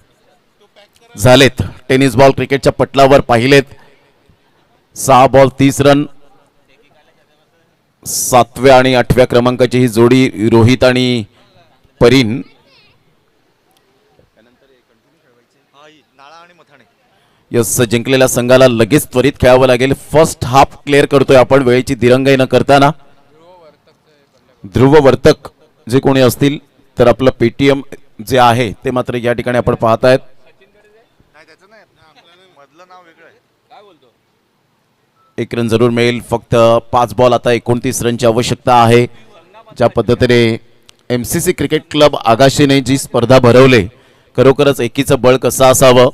झालेत. टेनिस बॉल क्रिकेटच्या पटलावर पाहिलेत. 6 बॉल 30 रन. 7व्या आणि 8व्या क्रमांकाची ही जोडी रोहित आणि परीन. यस, जिंकलेल्या संघाला लगेच त्वरित खेळावं लागेल. फर्स्ट हाफ क्लिअर करतोय आपण वेळेची दिरंगाई न करताना. ध्रुव वर्तक जे कोणी असतील तर आपलं पेटीएम जे आहे ते मात्र या ठिकाणी आपण पाहतायत. एक रन जरूर मिळेल. फक्त 5 बॉल. आता 29 रनची आवश्यकता आहे. ज्या पद्धतीने MCC क्रिकेट क्लब आगाशीने जी स्पर्धा भरवले, खरोखरच एकीचं बळ कसं असावं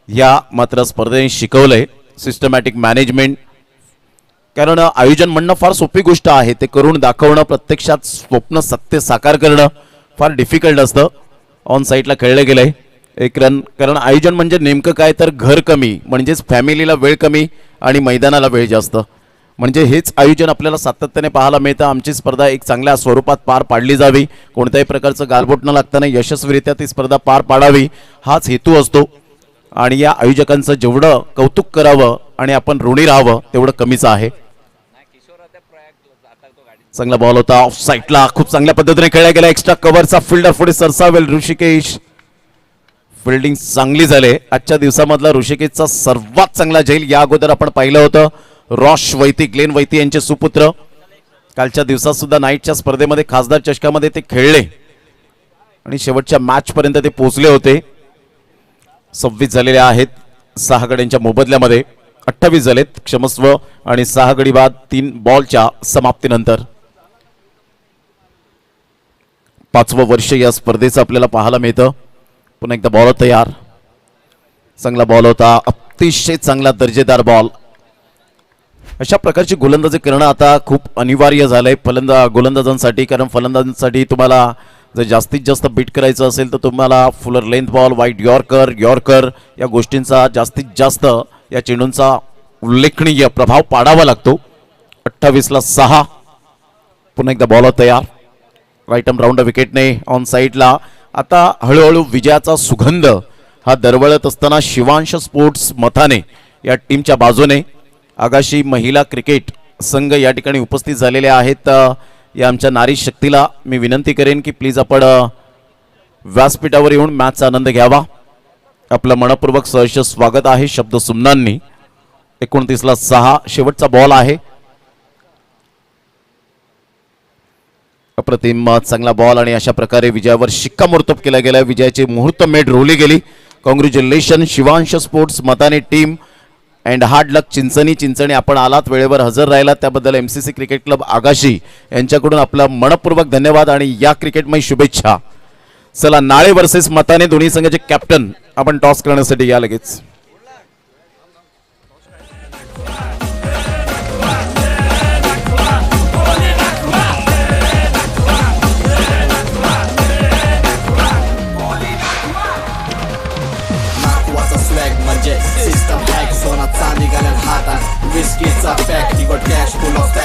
या मात्र स्पर्धेने शिकवलंय. Systematic management. कारण आयोजन म्हणणं फार सोपी गोष्ट आहे, ते करून दाखवणं, प्रत्यक्षात स्वप्न सत्य साकार करणं फार डिफिकल्ट असतं. ऑन साईडला खेळलं गेलंय. 1 रन. कारण आयोजन म्हणजे नेमकं काय तर घर कमी म्हणजेच फॅमिलीला वेळ कमी आणि मैदानाला वेळ जास्त. म्हणजे हेच आयोजन आपल्याला सातत्याने पाहायला मिळतं. आमची स्पर्धा एक चांगल्या स्वरूपात पार पाडली जावी, कोणत्याही प्रकारचं गालबोट न लागताना यशस्वीरित्या ती स्पर्धा पार पाडावी हाच हेतू असतो. आणि या आयोजकांचं जेवढं कौतुक करावं आणि आपण ऋणी राहावं तेवढं कमीच आहे. चांगला बॉल होता ऑफ साईडला, खूप चांगल्या पद्धतीने खेळला गेला. एक्स्ट्रा कव्हरचा फिल्डर पुढे सरसावेल ऋषिकेश. फिल्डिंग चांगली झाली. आजच्या दिवसामधला ऋषिकेशचा सर्वात चांगला झेल या अगोदर आपण पाहिलं होतं. रॉश वैती, ग्लेन वैती यांचे सुपुत्र कालच्या दिवसात सुद्धा नाईटच्या स्पर्धेमध्ये खासदार चषकामध्ये ते खेळले आणि शेवटच्या मॅच पर्यंत ते पोहोचले होते. 26 झालेले आहेत 6 गड्यांच्या मोबदल्यामध्ये, 28 झालेत क्षमस्व, आणि 6 गडी बाद 3 बॉलच्या समाप्तीनंतर. 5वं वर्ष या स्पर्धेचं आपल्याला पाहायला मिळतं. पुन्हा एकदा बॉल तयार, चांगला बॉल होता, अतिशय चांगला दर्जेदार बॉल. अशा प्रकारची गोलंदाजी करणं आता खूप अनिवार्य झालंय गोलंदाजांसाठी, कारण फलंदाजांसाठी तुम्हाला जर जास्तीत जास्त बीट करायचं असेल तर तुम्हाला Fuller length ball, wide yorker या गोष्टींचा जास्तीत जास्त या चेंडूंचा उल्लेखनीय प्रभाव पाडावा लागतो. 28ला 6. पुन्हा एकदा बॉल तयार, राईट आर्म राऊंड विकेटने ऑन साईडला. आता हळूहळू विजयाचा सुगंध हा दरवळत असताना शिवांश स्पोर्ट्स मथाने या टीमच्या बाजूने आगाशी महिला क्रिकेट संघ या ठिकाणी उपस्थित झालेले आहेत. या आमच्या नारी शक्तीला मी विनंती करेन की प्लीज आपण व्यासपीठावर येऊन मॅचचा आनंद घ्यावा. आपलं मनपूर्वक सहर्ष स्वागत आहे शब्द सुमनांनी. 29ला 6 शेवटचा बॉल आहे. अप्रतिम चांगला बॉल आणि अशा प्रकारे विजयावर शिक्कामोर्तब केला गेला. विजयाची मुहूर्त मेढ रोवली गेली. कॉंग्रॅच्युलेशन शिवांश स्पोर्ट्स मताने टीम अँड हार्ड लक चिंचणी. आपण आलात, वेळेवर हजर राहिलात त्याबद्दल MCC क्रिकेट क्लब आगाशी यांच्याकडून आपला मनपूर्वक धन्यवाद आणि या क्रिकेटमय शुभेच्छा. चला, नाळे वर्सेस मताने दोन्ही संघाचे कॅप्टन आपण टॉस करण्यासाठी या लगेच. System hack, सोना चांदी घालून हातात, विस्कीचा पॅक, ती गोट कॅश फुल ऑफ